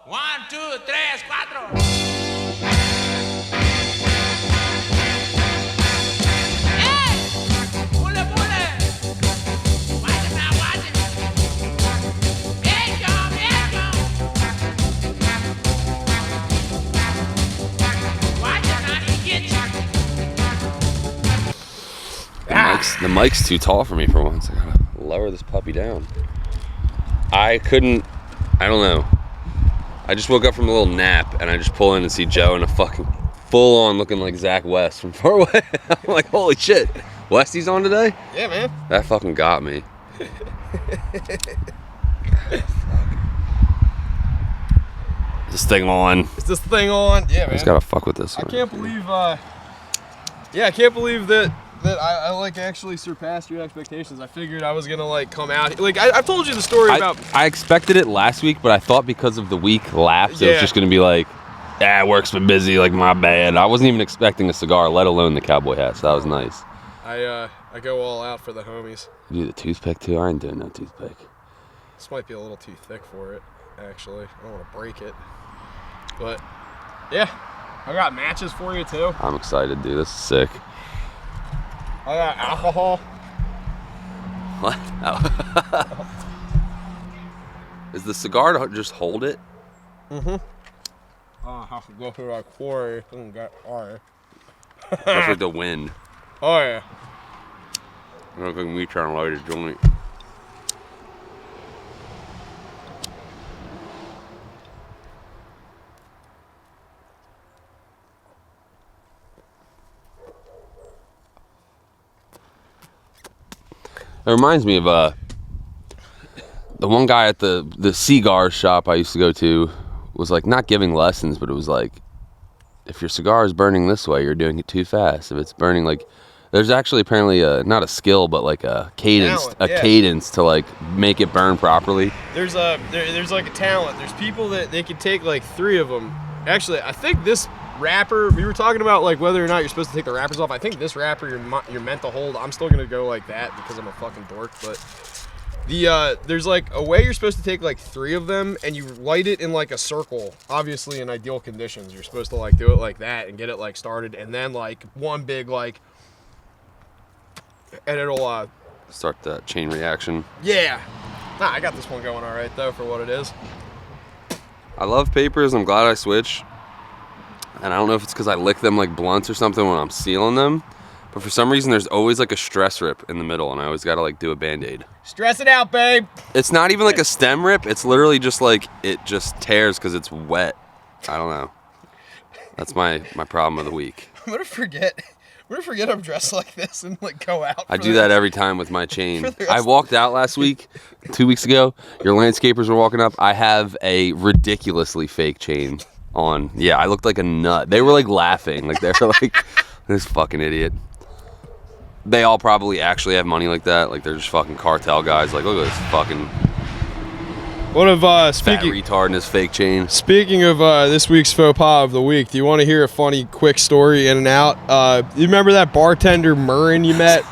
1, 2, 3, 4. The mic's too tall for me for once. I gotta lower this puppy down. I don't know. I just woke up from a little nap and I just pull in and see Joe in a fucking full on looking like Zach West from far away. I'm like, holy shit. Westy's on today? Yeah, man. That fucking got me. Is this thing on? Is this thing on? Yeah, man. I just gotta fuck with this one. I can't believe, I can't believe that I like actually surpassed your expectations. I figured I was gonna like come out like I've told you the story about. I expected it last week, but I thought because of the week lapse, it was just gonna be like, work's been busy, like my bad. I wasn't even expecting a cigar, let alone the cowboy hat. So that was nice. I go all out for the homies. You do the toothpick too? I ain't doing no toothpick. This might be a little too thick for it, actually. I don't want to break it, but yeah, I got matches for you too. I'm excited, dude. This is sick. I got alcohol. What? Oh. Is the cigar to just hold it? Mm-hmm. I have to go through that quarry and get fire. That's like the wind. Oh, yeah. I don't think me trying to light a joint. It reminds me of the one guy at the cigar shop I used to go to was like not giving lessons, but it was like, if your cigar is burning this way, you're doing it too fast. If it's burning like, there's actually apparently not a skill, but like a cadence, cadence to like make it burn properly. There's like a talent. There's people that they could take like 3 of them. Actually, I think this wrapper, we were talking about like whether or not you're supposed to take the wrappers off. I think this wrapper you're meant to hold. I'm still gonna go like that because I'm a fucking dork, but there's like a way you're supposed to take like 3 of them and you light it in like a circle. Obviously in ideal conditions, you're supposed to like do it like that and get it like started, and then like one big like, and it'll start that chain reaction. Yeah. Nah, I got this one going all right though for what it is. I love papers. I'm glad I switched. And I don't know if it's because I lick them like blunts or something when I'm sealing them, but for some reason there's always like a stress rip in the middle, and I always gotta like do a Band-Aid. Stress it out, babe. It's not even like a stem rip. It's literally just like it just tears because it's wet. I don't know. That's my problem of the week. I'm gonna forget I'm dressed like this and like go out. I do that every time with my chain. I walked out last week, 2 weeks ago. Your landscapers were walking up. I have a ridiculously fake chain on. Yeah, I looked like a nut. They were like laughing. Like they were like, this fucking idiot. They all probably actually have money like that. Like they're just fucking cartel guys. Like look at this fucking What of fat retard in his fake chain. Speaking of this week's faux pas of the week, do you want to hear a funny quick story in and out? You remember that bartender Murrin you met?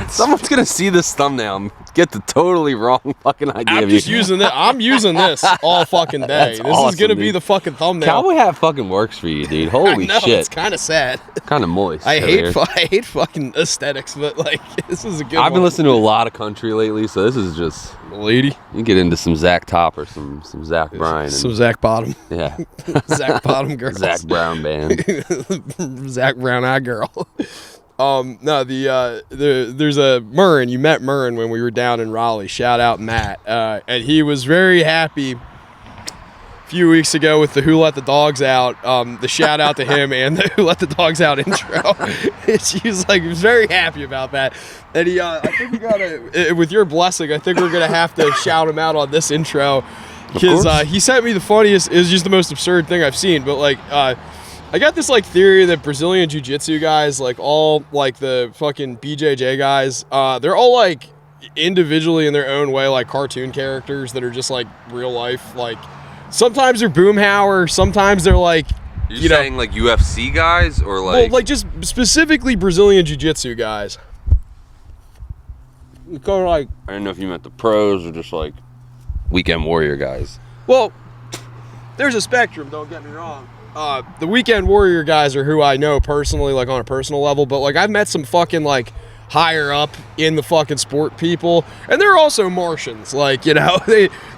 Someone's gonna see this thumbnail and get the totally wrong fucking idea. I'm just using this. I'm using this all fucking day. This awesome, is gonna dude. be the fucking thumbnail. Cowboy hat fucking works for you, dude. Holy I know, shit. It's kind of sad. Kind of moist. I hate fucking aesthetics, but like this is a good. I've been listening to a lot of country lately, so this is just lady. You get into some Zach Top or some Zach Bryan. Some Zach Bottom. Yeah. Zach Bottom girls. Zach Brown band. Zach Brown Eye Girl. No, there's a Murrin. You met Murrin when we were down in Raleigh. Shout out Matt. And he was very happy a few weeks ago with the Who Let the Dogs Out. The shout out to him and the Who Let the Dogs Out intro. He was very happy about that. And I think we gotta, with your blessing, I think we're gonna have to shout him out on this intro because he sent me the funniest. It's just the most absurd thing I've seen, but like. I got this like theory that Brazilian Jiu-Jitsu guys, like all like the fucking BJJ guys, they're all like individually in their own way like cartoon characters that are just like real life. Like sometimes they're Boomhauer, sometimes they're like You're saying like UFC guys or like well, like just specifically Brazilian Jiu-Jitsu guys. Kind of like I don't know if you meant the pros or just like weekend warrior guys. well, there's a spectrum. Don't get me wrong. The Weekend Warrior guys are who I know personally, like on a personal level. But like I've met some fucking like higher up in the fucking sport people, and they're also Martians. Like, you know,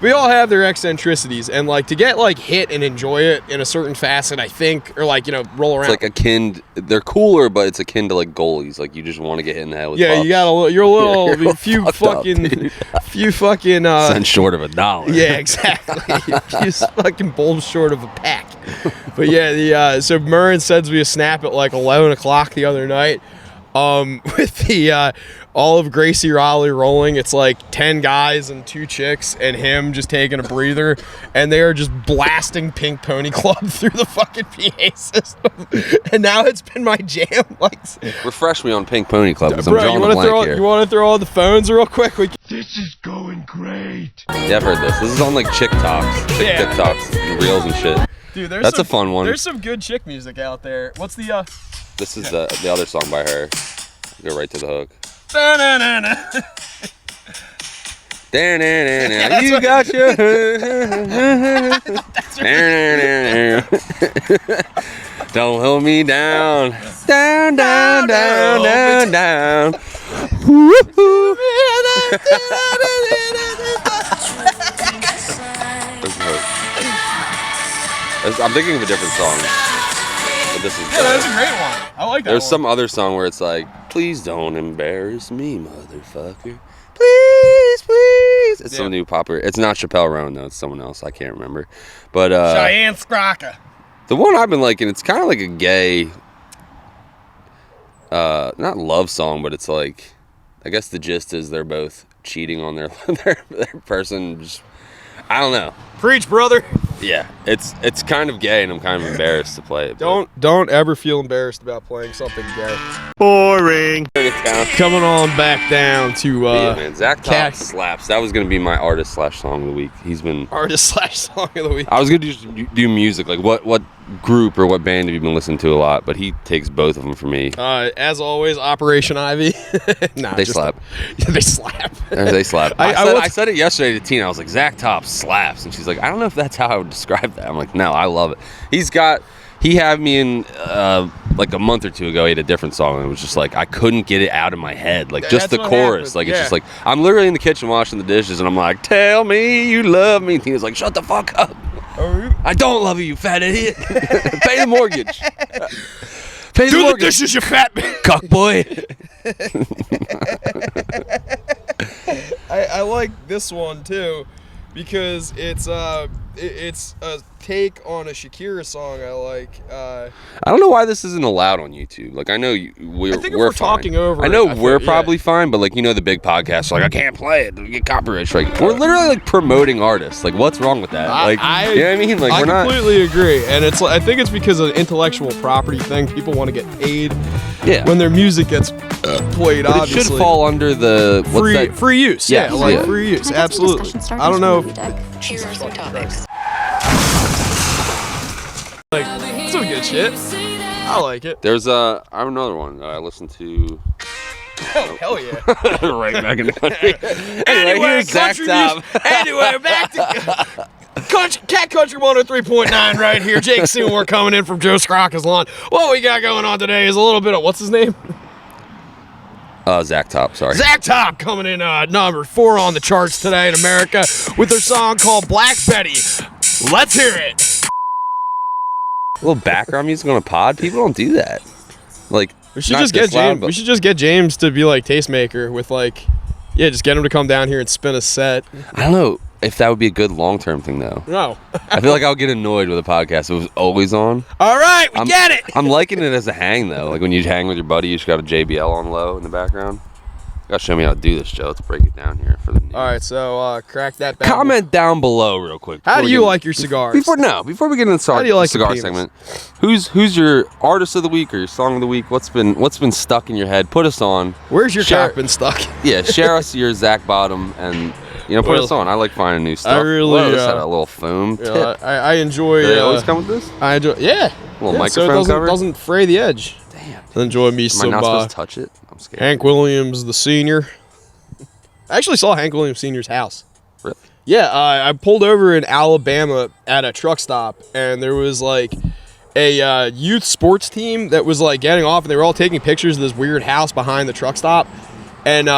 we all have their eccentricities, and like to get like hit and enjoy it in a certain facet, I think, or like, you know, roll around. It's like akin. They're cooler, but it's akin to like goalies. Like you just want to get hit in the head with. Yeah, pucks. you got a little. You're a little. You're few fucked up, fucking. Few fucking. Cent short of $1. Yeah, exactly. He's fucking bulbs short of a pack. But yeah, so Murren sends me a snap at like 11 o'clock the other night. With the all of Gracie Raleigh rolling. It's like 10 guys and 2 chicks and him just taking a breather, and they are just blasting Pink Pony Club through the fucking PA system. And now it's been my jam. Like, refresh me on Pink Pony Club. I'm bro, drawing a blank here. you want to throw all the phones real quick? This is going great. Yeah, I've heard this. This is on like chick talks, TikToks, and reels and shit. Dude, That's a fun one. There's some good chick music out there. What's the This is the other song by her. Go right to the hook. You got your. Don't hold me down. Down, down, down, down, down. I'm thinking of a different song. But this is that's a great one. I like that. There's some other song where it's like, please don't embarrass me, motherfucker. Please, please. It's some new popper. It's not Chappelle Roan, though. It's someone else. I can't remember. But Cheyenne Straka. The one I've been liking, it's kind of like a gay, not love song, but it's like, I guess the gist is they're both cheating on their person. Just, I don't know. Preach, brother. Yeah, it's kind of gay, and I'm kind of embarrassed to play it. Don't ever feel embarrassed about playing something gay. Boring. Coming on back down to yeah, man. Zach Cat- Top slaps. That was gonna be my artist/song of the week. He's been artist/song of the week. I was gonna do music, like what group or what band have you been listening to a lot? But he takes both of them for me. As always, Operation Ivy. Nah, They slap. They slap. They slap. I I said it yesterday to Tina. I was like, Zach Top slaps, and she's like, I don't know if that's how I would describe that. I'm like, no, I love it. He had me in like a month or two ago. He had a different song, and it was just like I couldn't get it out of my head, like just the That's what chorus. happened. Like it's Yeah. just like I'm literally in the kitchen washing the dishes, and I'm like, tell me you love me. And Tina's like, shut the fuck up. I don't love you, you fat idiot. Pay the mortgage. Pay the Do the mortgage. dishes, you fat bitch. Cock boy. I like this one too, because it's a take on a Shakira song I like. I don't know why this isn't allowed on YouTube. Like I know we're I think if we're fine. talking over I it, know I we're think- probably fine, but like you know the big podcasts are like I can't play it. We get copyright strike. We're literally like promoting artists. Like what's wrong with that? Like I you know what I mean? Like I we're not. completely agree, and it's I think it's because of the intellectual property thing. People want to get paid Yeah. when their music gets played. But it Obviously, should fall under the what's free that? free use. Yes, Yeah, like yeah. free use. Can I get some Absolutely. discussion started I don't know. before we dig? Here are some topics. Like some good shit. I like it. There's I have another one that I listened to. Oh hell yeah. Right back in the country. Anyway, here's Zach country Top. music. Anyway, back to Cat Country 103.9 right here. Jake Seymour coming in from Joe Scrocca's lawn. What we got going on today is a little bit of what's his name? Zach Top. Sorry. Zach Top coming in number 4 on the charts today in America with their song called Black Betty. Let's hear it. A little background music on a pod. People don't do that. Like We should not just get this loud, James. but- We should just get James to be like tastemaker with like, yeah, just get him to come down here and spin a set. I don't know if that would be a good long-term thing though. No. I feel like I'll get annoyed with a podcast if it was always on. All right, we get it. I'm liking it as a hang though. Like when you hang with your buddy, you just got a JBL on low in the background. You gotta show me how to do this, Joe. Let's break it down here for the news. All right, so crack that back. Comment down below real quick. How before do we you get- like your cigars? Before we get into the How do you like cigar your segment, who's your artist of the week or your song of the week? What's been stuck in your head? Put us on. Where's your Share- cock been stuck? Yeah, share us your Zach Bottom and put Well, us on. I like finding new stuff. really, Whoa, this had a little foam tip. I enjoy. Do they always come with this? I enjoy. Yeah. Little Yeah, microphone so it doesn't, cover? doesn't fray the edge. Damn. Enjoy me Am I some not supposed to touch it? I'm scared. Hank Williams the senior. I actually saw Hank Williams Senior's house. Really? Yeah, I pulled over in Alabama at a truck stop, and there was like a youth sports team that was like getting off, and they were all taking pictures of this weird house behind the truck stop. And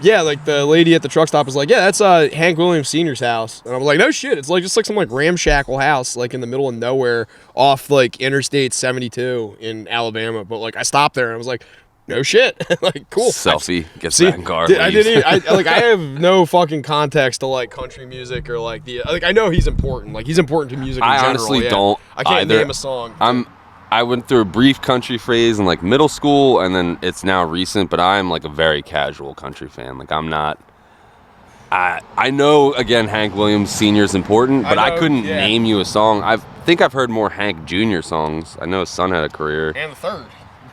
yeah, like the lady at the truck stop was like, "Yeah, that's Hank Williams Sr.'s house." And I was like, "No shit, it's like just like some like ramshackle house, like in the middle of nowhere, off like Interstate 72 in Alabama." But like I stopped there and I was like, "No shit, like cool." Selfie, gets See, back in car. I leaves. didn't. I have no fucking context to like country music or like I know he's important. Like he's important to music. In I general, honestly yeah. don't I can't either. name a song. I went through a brief country phase in like middle school, and then it's now recent. But I'm like a very casual country fan. Like I'm not. I know again Hank Williams Sr. is important, but I know, couldn't yeah. name you a song. I think I've heard more Hank Jr. songs. I know his son had a career. And the third.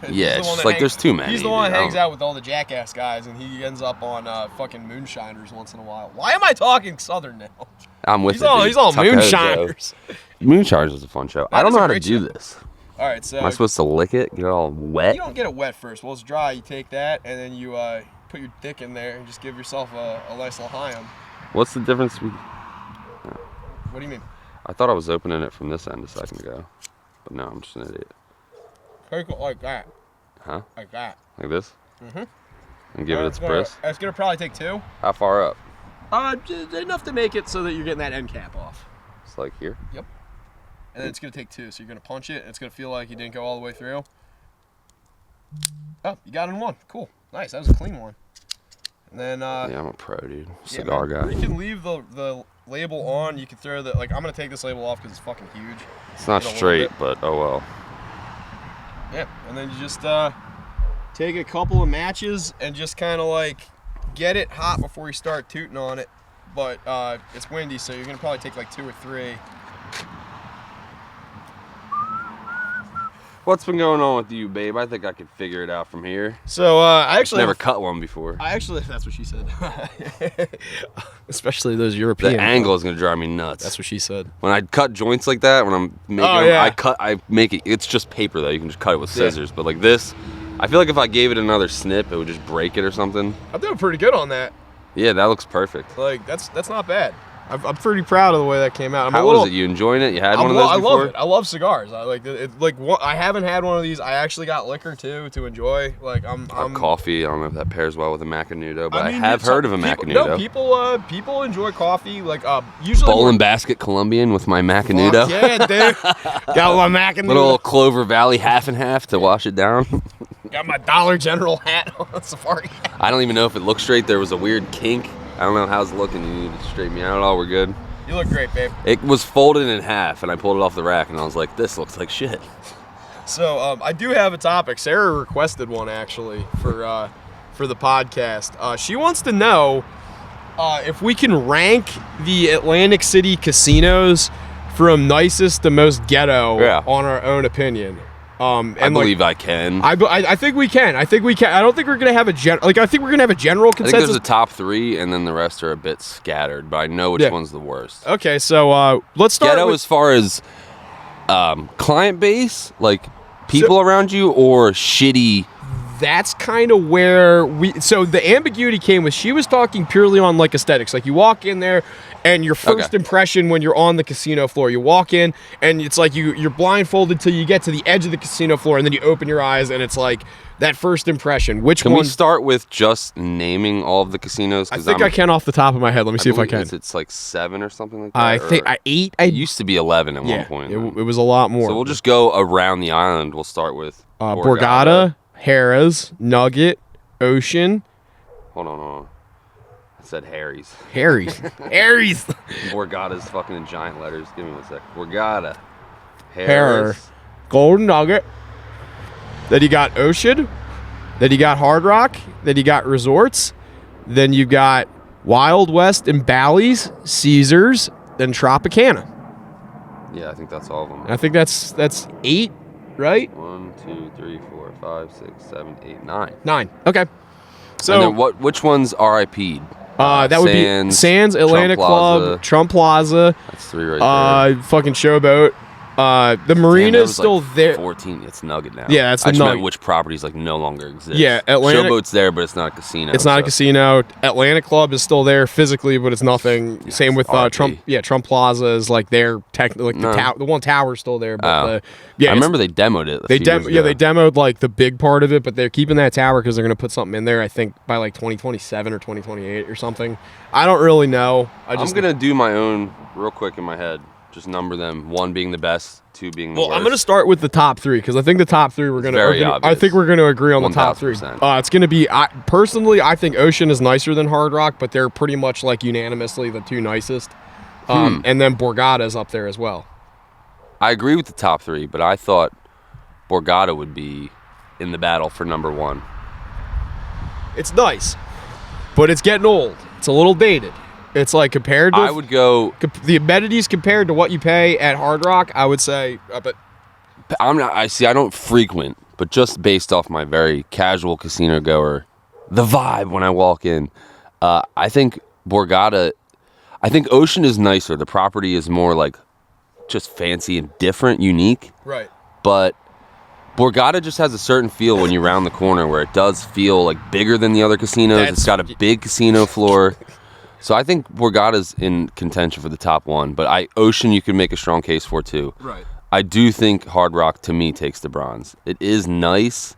He's Yeah, the it's one just that like there's too many. He's the one dude. that I hangs don't- out with all the jackass guys, and he ends up on fucking moonshiners once in a while. Why am I talking Southern now? I'm with He's it. on dude. he's on Tuck Head Joe. moonshiners. Moonshiners was a fun show. I That don't is know a how to great do show. this. All right, so Am I supposed to lick it? Get it all wet? you don't get it wet first. Well, it's dry. You take that, and then you put your dick in there and just give yourself a nice l'chaim. What's the difference? What do you mean? I thought I was opening it from this end a second ago, but no, I'm just an idiot. Take it like that. Huh? Like that. Like this? Mhm. And give it its bris? It's gonna probably take two. How far up? Just enough to make it so that you're getting that end cap off. It's like here. Yep. And then it's gonna take two, so you're gonna punch it, and it's gonna feel like you didn't go all the way through. Oh, you got it in one. Cool. Nice. That was a clean one. And then Yeah, I'm a pro, dude. Cigar man, guy. You can leave the label on. You can throw the I'm gonna take this label off because it's fucking huge. It's not a little straight, bit. but oh well. Yeah. And then you just take a couple of matches and just kind of like get it hot before you start tooting on it. But it's windy, so you're gonna probably take like 2 or 3. What's been going on with you, babe? I think I could figure it out from here. So I actually Never cut one before. that's what she said. Especially those European. The angle is gonna drive me nuts. That's what she said. When I cut joints like that, when I'm making Oh, them, yeah. I make it. It's just paper though. You can just cut it with scissors. But like this, I feel like if I gave it another snip, it would just break it or something. I'm doing pretty good on that. Yeah, that looks perfect. Like that's not bad. I'm pretty proud of the way that came out. How was it? You enjoying it? You had one of those I before? love it. I love cigars. I like it. I haven't had one of these. I actually got liquor too to enjoy. Like I'm Coffee. I don't know if that pairs well with a Macanudo, but I mean, have heard of a people, Macanudo. No, people enjoy coffee. Like usually Bowl and basket Colombian with my Macanudo. Fuck yeah, dude. Got my Macanudo. Little Clover Valley half and half to wash it down. Got my Dollar General hat on, safari hat. I don't even know if it looked straight. There was a weird kink. I don't know how's it looking. You need to straighten me out at all. We're good. You look great, babe. It was folded in half, and I pulled it off the rack, and I was like, this looks like shit. So I do have a topic. Sarah requested one actually for the podcast. She wants to know if we can rank the Atlantic City casinos from nicest to most ghetto on our own opinion. I believe I can. I think we can. I think we can. I don't think we're gonna have I think we're gonna have a general I think consensus. there's a top 3, and then the rest are a bit scattered, but I know which one's the worst. Okay, so let's start Ghetto with as far as client base, like people around you, or shitty. that's kind of where so the ambiguity came with she was talking purely on like aesthetics. Like you walk in there and your first impression when you're on the casino floor, you walk in and it's like you're blindfolded till you get to the edge of the casino floor, and then you open your eyes and it's like that first impression. Can we start with just naming all of the casinos? I think I can off the top of my head. Let me see if I can. It's like 7 or something like that. I think 8. It used to be 11 at one point. It was a lot more. So we'll just go around the island. We'll start with Borgata, Harrah's, Nugget, Ocean. Hold on. I said Harry's. Harry's. Borgata's fucking in giant letters. Give me 1 sec. Borgata. Harrah's. Golden Nugget. Then you got Ocean. Then you got Hard Rock. Then you got Resorts. Then you got Wild West and Bally's, Caesars, then Tropicana. Yeah, I think that's all of them. I think that's 8, right? 1, 2, 3, 4, 5, 6, 7, 8, 9. 9. Okay. So And then which one's RIP'd? that would be Sands, Atlantic Trump Plaza. Club, Trump Plaza, That's 3 right there. fucking Showboat, The marina is still there. 14. It's Nugget now. Yeah, that's the I just meant Nugget. which properties like no longer exist. Yeah, Atlantic- Showboat's there, but it's not a casino. It's not a so- casino. Atlantic Club is still there physically, but it's nothing. Yes, Same with RP. Trump. Yeah, Trump Plaza is like there. Like No. the one tower's still there, but Oh. yeah, I it's- remember they demoed it. they demoed like the big part of it, but they're keeping that tower because they're gonna put something in there. I think by like 2027 or 2028 or something. I don't really know. I'm gonna do my own real quick in my head. Just number them. 1 being the best, 2 being the worst. I'm gonna start with the top 3 because I think the top 3 we're gonna. very I obvious. think we're gonna agree on the top 3. 1000%. It's gonna be. Personally, I think Ocean is nicer than Hard Rock, but they're pretty much like unanimously the 2 nicest. And then Borgata's up there as well. I agree with the top 3, but I thought Borgata would be in the battle for number 1. It's nice, but it's getting old. It's a little dated. It's like compared to I would go. the amenities compared to what you pay at Hard Rock. I would say, but I'm not. I don't frequent, but just based off my very casual casino goer, the vibe when I walk in, I think Borgata. I think Ocean is nicer. The property is more like just fancy and different, unique. right. But Borgata just has a certain feel when you round the corner where it does feel like bigger than the other casinos. It's got a big casino floor. So I think Borgata's in contention for the top 1, but Ocean you could make a strong case for too. Right. I do think Hard Rock to me takes the bronze. It is nice,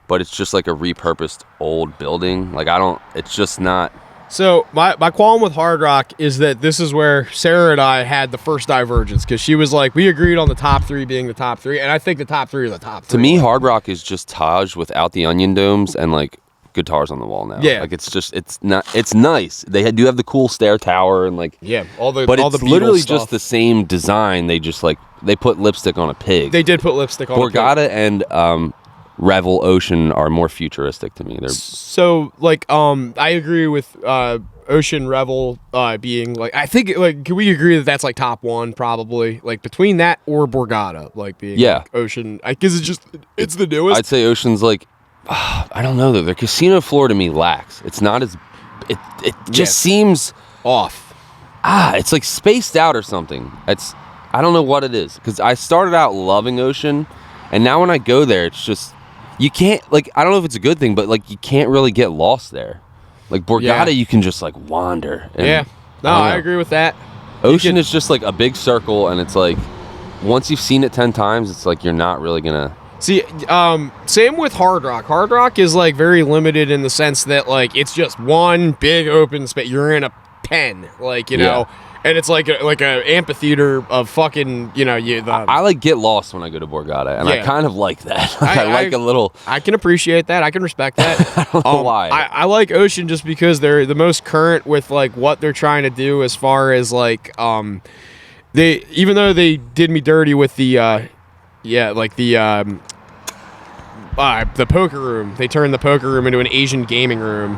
but it's just like a repurposed old building. Like it's just not. So my qualm with Hard Rock is that this is where Sarah and I had the first divergence because she was like, we agreed on the top 3 being the top 3, and I think the top 3 are the top 3. To me, Hard Rock is just Taj without the onion domes and like guitars on the wall now. Yeah. Like it's nice. They do have the cool stair tower and like. yeah, all the But all it's the Beatles literally stuff. just the same design. They just like they put lipstick on a pig. They did put lipstick on. Borgata and Revel Ocean are more futuristic to me. They're So like I agree with Ocean Revel being like, I think like, can we agree that that's like top 1 probably, like between that or Borgata like being like, Ocean, because it's the newest. I'd say Ocean's like I don't know though. Their casino floor to me lacks. It's not as it just seems off. it's like spaced out or something. I don't know what it is because I started out loving Ocean, and now when I go there, it's just you can't like I don't know if it's a good thing, but like you can't really get lost there. Like Borgata, you can just like wander. And, Yeah, no, I don't I know. agree with that. Ocean is just like a big circle, and it's like once you've seen it 10 times, it's like you're not really gonna. See, same with Hard Rock. Hard Rock is like very limited in the sense that like it's just one big open space. You're in a pen, like you know, and it's like a amphitheater of fucking I like get lost when I go to Borgata, and I Yeah. kind of like that. Like, I like a little. I can appreciate that. I can respect that. I don't know why. I like Ocean just because they're the most current with like what they're trying to do as far as like they even though they did me dirty with the the poker room. They turned the poker room into an Asian gaming room.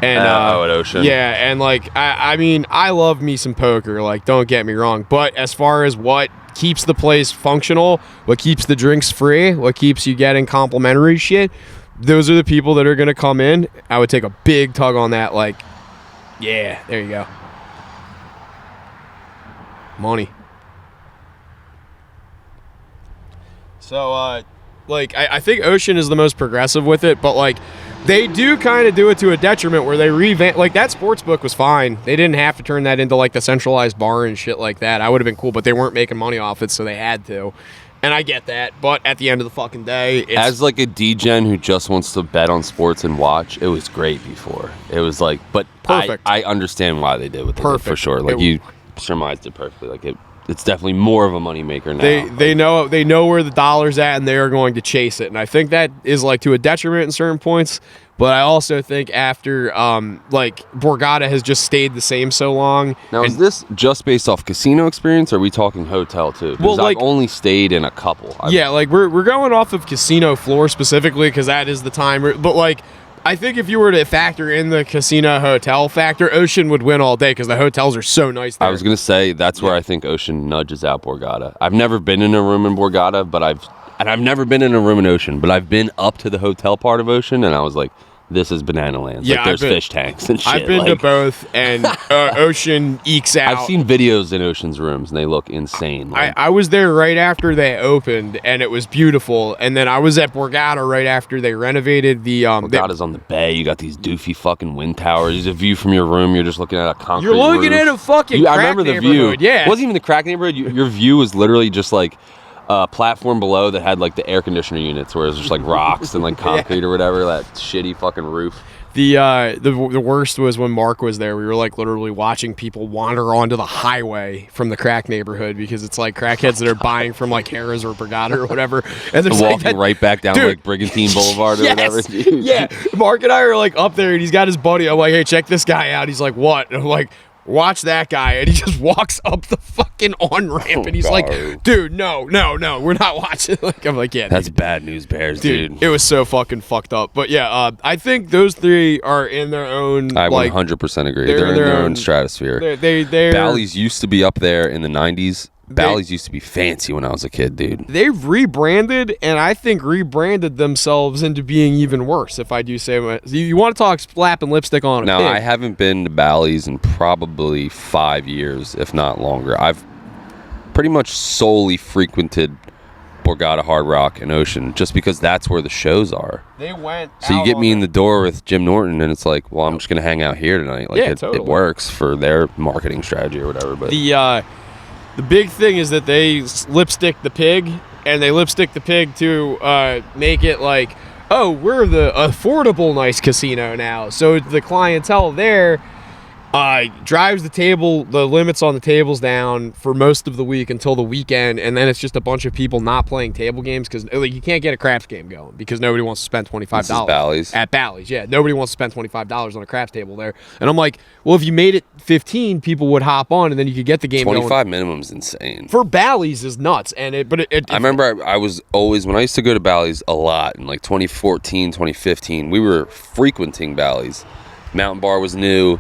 And at Ocean. Yeah, and like I mean, I love me some poker, like don't get me wrong, but as far as what keeps the place functional, what keeps the drinks free, what keeps you getting complimentary shit, those are the people that are going to come in. I would take a big tug on that, like yeah, there you go. Money. So like I think Ocean is the most progressive with it, but like they do kind of do it to a detriment where they revamp. Like that sports book was fine. They didn't have to turn that into like the centralized bar and shit like that. I would have been cool, but they weren't making money off it, so they had to. And I get that, but at the end of the fucking day, it's As like a DGen who just wants to bet on sports and watch, it was great before. It was like, but Perfect. I understand why they did what they did for Perfect. sure. Like you surmised it perfectly. Like it's definitely more of a moneymaker now. they know where the dollar's at, and they are going to chase it. And I think that is like to a detriment in certain points. But I also think after like Borgata has just stayed the same so long. Now, is and- this just based off casino experience, or are we talking hotel too? Because Well, like- I've only stayed in a couple. Yeah, like we're going off of casino floor specifically because that is the time. But like, I think if you were to factor in the casino hotel factor, Ocean would win all day because the hotels are so nice there. I was gonna say that's where I think Ocean nudges out Borgata. I've never been in a room in Borgata, but I've never been in a room in Ocean, but I've been up to the hotel part of Ocean, and I was like, this is Banana Lands. Yeah, like there's I've been- fish tanks and shit. I've been to both, and Ocean ekes out. I've seen videos in Ocean's rooms, and they look insane. Like, I was there right after they opened, and it was beautiful. And then I was at Borgata right after they renovated the. Borgata's on the bay. You got these doofy fucking wind towers. There's a view from your room. You're just looking at a concrete You're looking roof. at a fucking. I crack remember the view. neighborhood, Yeah, It wasn't even the crack neighborhood. Your view was literally just like a platform below that had like the air conditioner units, where it was just like rocks and like concrete or whatever. That shitty fucking roof. The worst was when Mark was there. We were like literally watching people wander onto the highway from the crack neighborhood because it's like crackheads that are buying from like Harrah's or Borgata or whatever, and they're Walking right back down Dude. like Brigantine Boulevard or Yes. whatever. Dude. Yeah, Mark and I are like up there, and he's got his buddy. I'm like, hey, check this guy out. He's like, what? And I'm like, watch that guy. And he just walks up the fucking on ramp, and he's God. like, dude, no, we're not watching. Like, I'm like, yeah, That's dude. bad news bears, dude. It was so fucking fucked up. But yeah, I think those three are in their own. I like, 100% agree. they're They're in their their own- own stratosphere. they're Bally's used to be up there in the 90s. Bally's used to be fancy when I was a kid, dude. They've rebranded, and I think rebranded themselves into being even worse. If I do say, you want to talk slapping lipstick on a Now, pig. I haven't been to Bally's in probably 5 years, if not longer. I've pretty much solely frequented Borgata, Hard Rock, and Ocean just because that's where the shows are. They went. So you get me in the door with Jim Norton, and it's like, well, I'm just going to hang out here tonight. Like, Yeah, it totally. works for their marketing strategy or whatever. But The big thing is that they lipstick the pig, and they lipstick the pig to make it like, oh, we're the affordable nice casino now. So the clientele there drives the limits on the tables down for most of the week until the weekend, and then it's just a bunch of people not playing table games because like, you can't get a craps game going because nobody wants to spend $25 This is Bally's. at Bally's. Yeah, nobody wants to spend $25 on a craps table there. And I'm like, well, if you made it 15, people would hop on, and then you could get the game 25 going. minimum's insane. For Bally's is nuts, and I remember I was always, when I used to go to Bally's a lot in like 2014, 2015, we were frequenting Bally's. Mountain Bar was new,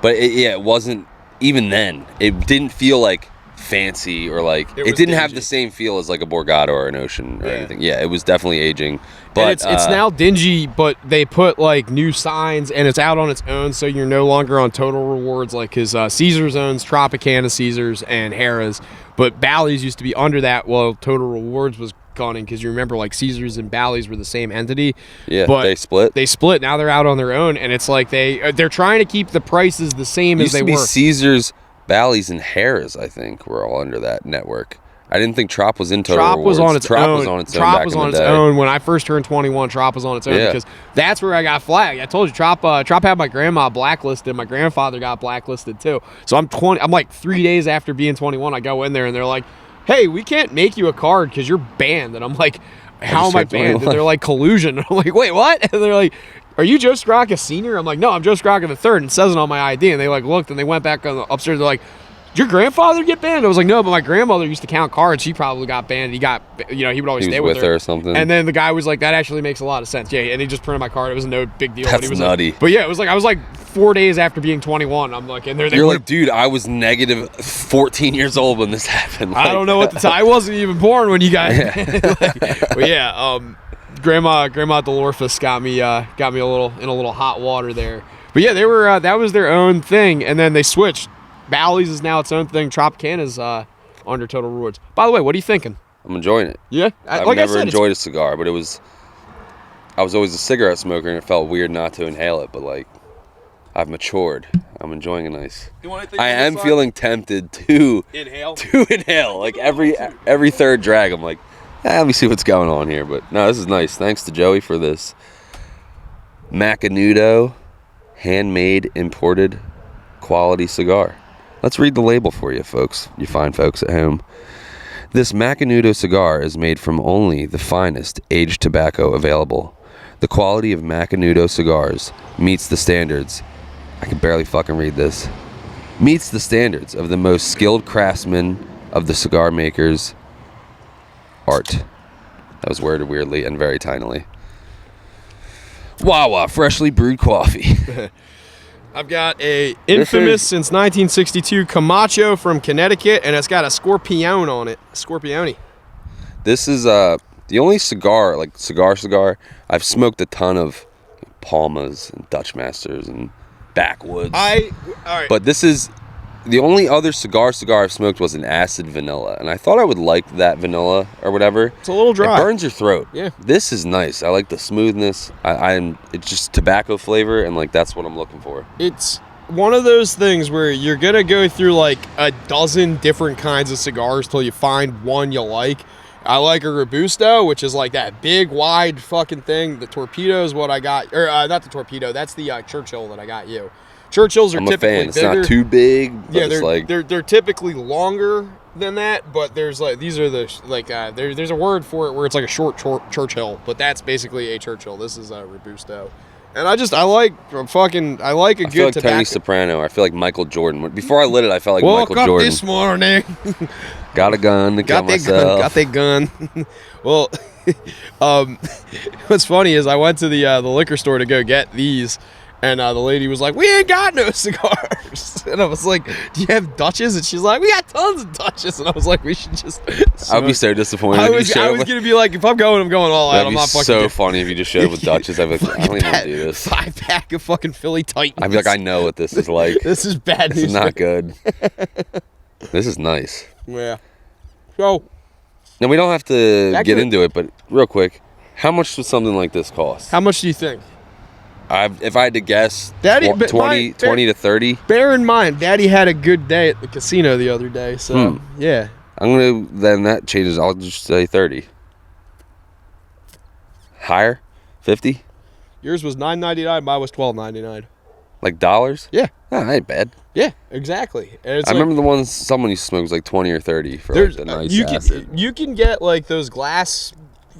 but it wasn't, even then, it didn't feel like fancy or like, it was didn't have dingy. the same feel as like a Borgata or an Ocean or Yeah. anything. Yeah, it was definitely aging. But and it's now dingy, but they put like new signs, and it's out on its own, so you're no longer on Total Rewards, like his Caesars owns Tropicana Caesars and Harrah's, but Bally's used to be under that while Total Rewards was gone in, because you remember like Caesars and Bally's were the same entity. Yeah, but they split. They split. Now they're out on their own, and it's like they're trying to keep the prices the same as used they to be were. Caesars, Bally's, and Harrah's, I think, were all under that network. I didn't think Trop was in Total Trop Rewards. was on its Trop own. was on its own Trop back was in on the its day. own. When I first turned 21, Trop was on its own Yeah. because that's where I got flagged. I told you, Trop had my grandma blacklisted. My grandfather got blacklisted too. So I'm 20. I'm like 3 days after being 21. I go in there and they're like, "Hey, we can't make you a card because you're banned." And I'm like, "How am I just turned banned?" And 21. they're like, "Collusion." And I'm like, "Wait, what?" And they're like, "Are you Joe Straka Sr.?" I'm like, "No, I'm Joe Straka the Third." And it says it on my ID. And they like looked and they went back on the upstairs. They're like, "Did your grandfather get banned?" I was like, "No, but my grandmother used to count cards. She probably got banned. He got, he would always He was stay with with her or something. And then the guy was like, "That actually makes a lot of sense." Yeah, and he just printed my card. It was no big deal. And That's he was nutty. Like, but yeah, it was like I was like 4 days after being 21. I'm like, and they're You're like, dude, I was negative 14 years old when this happened. I don't know what the time. I wasn't even born when you guys. But yeah, Grandma Delorphus got me a little hot water there. But yeah, they were that was their own thing, and then they switched. Bally's is now its own thing. Tropicana's under Total Rewards. By the way, what are you thinking? I'm enjoying it. Yeah, I've like never I said, enjoyed a cigar, but I was always a cigarette smoker, and it felt weird not to inhale it. But like, I've matured. I'm enjoying a nice. I am feeling tempted to inhale. inhale. Like every third drag, I'm like, let me see what's going on here. But no, this is nice. Thanks to Joey for this Macanudo handmade imported quality cigar. Let's read the label for you, folks. You fine folks at home. This Macanudo cigar is made from only the finest aged tobacco available. The quality of Macanudo cigars meets the standards. I can barely fucking read this. Meets the standards of the most skilled craftsmen of the cigar maker's art. That was worded weirdly and very tinily. Wawa freshly brewed coffee. I've got a infamous since 1962 Camacho from Connecticut, and it's got a Scorpione on it. Scorpione. This is the only cigar I've smoked a ton of Palmas and Dutch Masters and Backwoods. All right. But this is the only other cigar I've smoked was an acid vanilla, and I thought I would like that vanilla or whatever. It's a little dry. It burns your throat. Yeah. This is nice. I like the smoothness. It's just tobacco flavor, and like that's what I'm looking for. It's one of those things where you're gonna go through like a dozen different kinds of cigars till you find one you like. I like a Robusto, which is like that big, wide fucking thing. The Torpedo is what I got, or not the Torpedo. That's the Churchill that I got you. Churchills are I'm a typically fan. It's bigger. not too big, but Yeah, it's like they're typically longer than that, but there's like these are the like there's a word for it where it's like a short Churchill, but that's basically a Churchill. This is a Robusto, and I like a I feel like tobacco. Tony Soprano. I feel like Michael Jordan. Before I lit it, I felt like Woke Michael up Jordan. this morning, Got a gun to kill myself. got that gun. Well, what's funny is I went to the liquor store to go get these. And the lady was like, "We ain't got no cigars." And I was like, "Do you have Dutches?" And she's like, "We got tons of Dutches." And I was like, "We should just." I'd be so disappointed. I if you was showed up with- gonna be like, if I'm going all out. That'd I'm be not fucking. so funny if you just showed up with Dutches. I'd be like, I don't even do this. 5-pack of fucking Philly Titans. I'd be like, I know what this is like. This is bad This news. is not good. This is nice. Yeah. So Now we don't have to That get could- into it, but real quick, how much would something like this cost? how much do you think? If I had to guess, Daddy, 20 to 30. Bear in mind, Daddy had a good day at the casino the other day. So yeah. I'm gonna then that changes. I'll just say 30. Higher, 50, Yours was $9.99. Mine was $12.99. like dollars. Yeah. Oh, that ain't bad. Yeah. Exactly. And it's I like, remember the ones someone used to smoke was like 20 or 30 for like there's the nice you acid. can get like those glass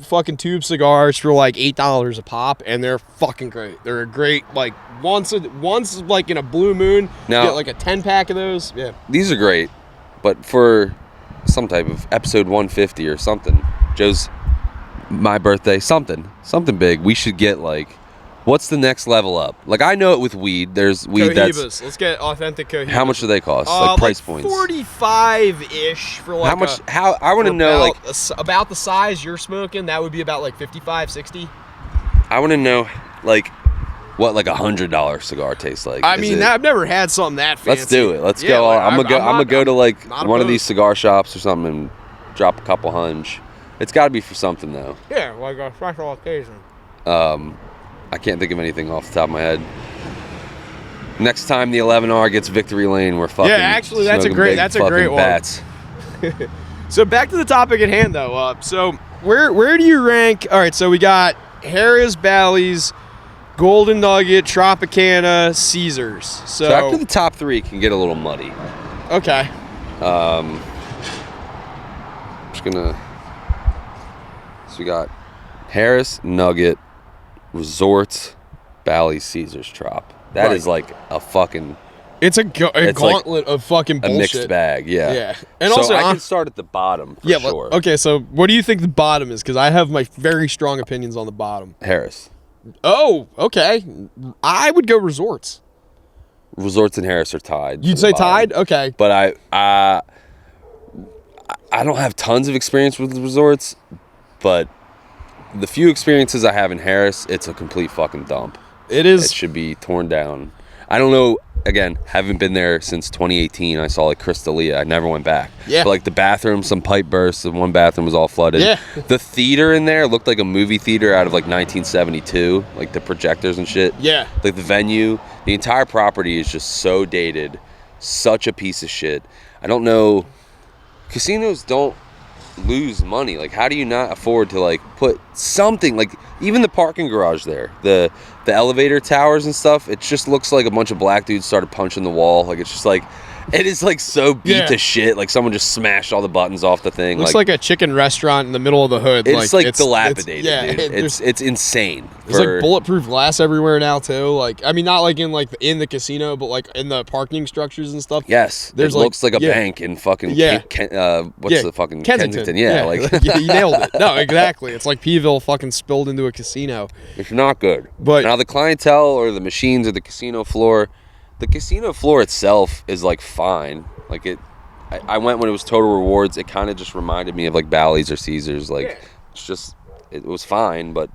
fucking tube cigars for like $8 a pop, and they're fucking great. They're a great like once like in a blue moon. Now- get like a 10-pack of those. Yeah. These are great, but for some type of episode 150 or something, Joe's my birthday, something big. We should get like, what's the next level up? Like I know it with weed. There's weed Cohibas. Let's get authentic Cohibas. How much do they cost? Like price points. 45-ish for like How much? I want to know like about the size you're smoking. That would be about like 55, 60. I want to know like what like $100 cigar tastes like. I Is mean, it- I've never had something that fancy. let's do it. Let's Yeah, go. like, I'm gonna go to like not one of opposed. these cigar shops or something and drop a couple hunch. It's got to be for something though. Yeah, like a special occasion. I can't think of anything off the top of my head. Next time the 11R gets Victory Lane, we're fucking. Yeah, actually, that's a smoking great- big that's a fucking great one. bats. So back to the topic at hand, though. So where do you rank? All right, so we got Harris, Bally's, Golden Nugget, Tropicana, Caesars. So after the top three can get a little muddy. Okay. I'm just gonna. So we got Harris, Nugget, Resorts, Bally's, Caesars, Trop. That Right. is like a fucking It's a It's like gauntlet of fucking a bullshit. mixed bag. Yeah. Yeah. And so also, I I'm- can start at the bottom for Yeah, sure. but, okay, so what do you think the bottom is? Because I have my very strong opinions on the bottom. Harris. Oh, okay. I would go Resorts. Resorts and Harris are tied. You'd for say the bottom. tied? Okay. But I don't have tons of experience with Resorts, but the few experiences I have in Harris, it's a complete fucking dump. It It is. should be torn down. I don't know. Again, haven't been there since 2018. I saw like Crystalia. I never went back. Yeah. But like the bathroom, some pipe bursts, and one bathroom was all flooded. Yeah. The theater in there looked like a movie theater out of like 1972, like the projectors and shit. Yeah. Like the venue, the entire property is just so dated, such a piece of shit. I don't know. Casinos don't lose money. Like, how do you not afford to like put something like even the parking garage there, the elevator towers and stuff? It just looks like a bunch of black dudes started punching the wall. Like it's just like. It is like so beat Yeah. to shit. Like someone just smashed all the buttons off the thing. Looks like a chicken restaurant in the middle of the hood. it's like dilapidated, yeah, dude. It's insane. There's like bulletproof glass everywhere now too. Like, I mean, not like in the casino, but like in the parking structures and stuff. Yes, There's it like- looks like a yeah. bank in fucking Yeah. what's Yeah, the fucking Kensington? Yeah, like you nailed it. No, exactly. It's like Peeville fucking spilled into a casino. it's not good. But- now the clientele or the machines or the casino floor itself is like fine. Like I went when it was Total Rewards. It kind of just reminded me of like Bally's or Caesars. Like it's just it was fine, but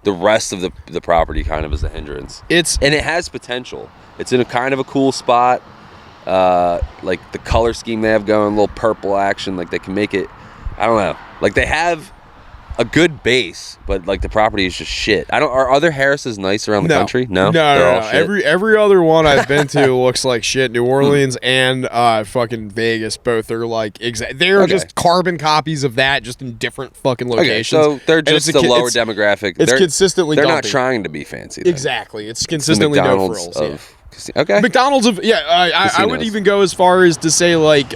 the rest of the property kind of is a hindrance. And it has potential. It's in a kind of a cool spot. Like the color scheme they have going, a little purple action, like they can make it, I don't know. Like they have a good base, but like the property is just shit. Are other Harris's nice around the country? No. Every other one I've been to looks like shit. New Orleans and fucking Vegas, both are like they're just carbon copies of that, just in different fucking locations. Okay, so they're just a lower demographic. It's consistently. They're dumpy. not trying to be fancy. Then. Exactly, it's consistently no frills. Okay. McDonald's of I would even go as far as to say like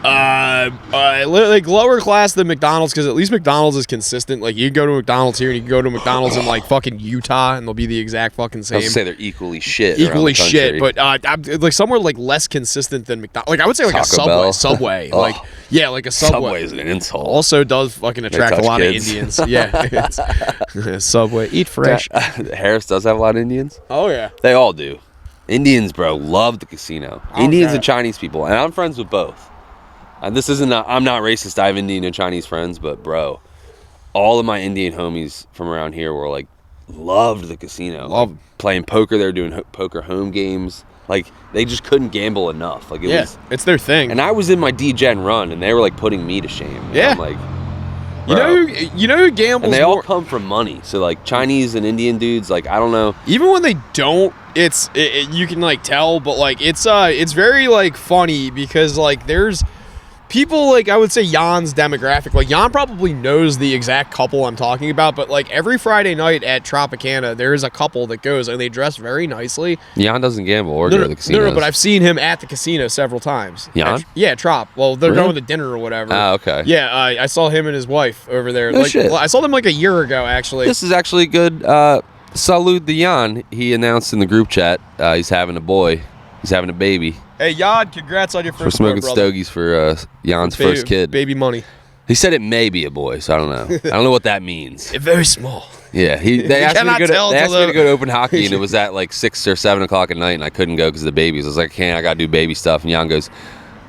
like lower class than McDonald's, because at least McDonald's is consistent. Like you can go to McDonald's here and you can go to McDonald's in like fucking Utah and they'll be the exact fucking same. I was say they're equally shit. Equally shit, but I'm like somewhere like less consistent than McDonald's. Like I would say like Taco a Subway. Like yeah, like a Subway. Subway is an insult. Also does fucking attract a lot kids. of Indians. Yeah, Subway, eat fresh. Harris does have a lot of Indians. Oh yeah, they all do. Indians, bro, love the casino. Indians and Chinese people, and I'm friends with both. This isn't. I'm not racist. I have Indian and Chinese friends, but bro, all of my Indian homies from around here were like, loved the casino. Love playing poker. They were doing poker home games. Like they just couldn't gamble enough. Like it's their thing. And I was in my D-Gen run, and they were like putting me to shame. And I'm like, bro. you know who gambles? And they all come from money. So like Chinese and Indian dudes, like I don't know. Even when they don't, you can like tell, but like it's very like funny because like there's people like I would say Jan's demographic. Like Jan probably knows the exact couple I'm talking about, but like every Friday night at Tropicana, there's a couple that goes and they dress very nicely. Jan doesn't gamble or go to the casino. No, but I've seen him at the casino several times. Jan? Yeah, Trop. Well, they're going to dinner or whatever. Oh, okay. Yeah, I saw him and his wife over there. No shit. I saw them like a year ago, actually. This is actually good. Salud to Jan. He announced in the group chat he's having a boy. He's having a baby. Hey, Jan, congrats on your first We're smoking boy, brother. stogies for Jan's first kid. Baby money. He said it may be a boy, so I don't know. I don't know what that means. It's very small. Yeah, they asked me to go to open hockey, and it was at like 6 or 7 o'clock at night, and I couldn't go because of the babies. I was like, I got to do baby stuff. And Jan goes,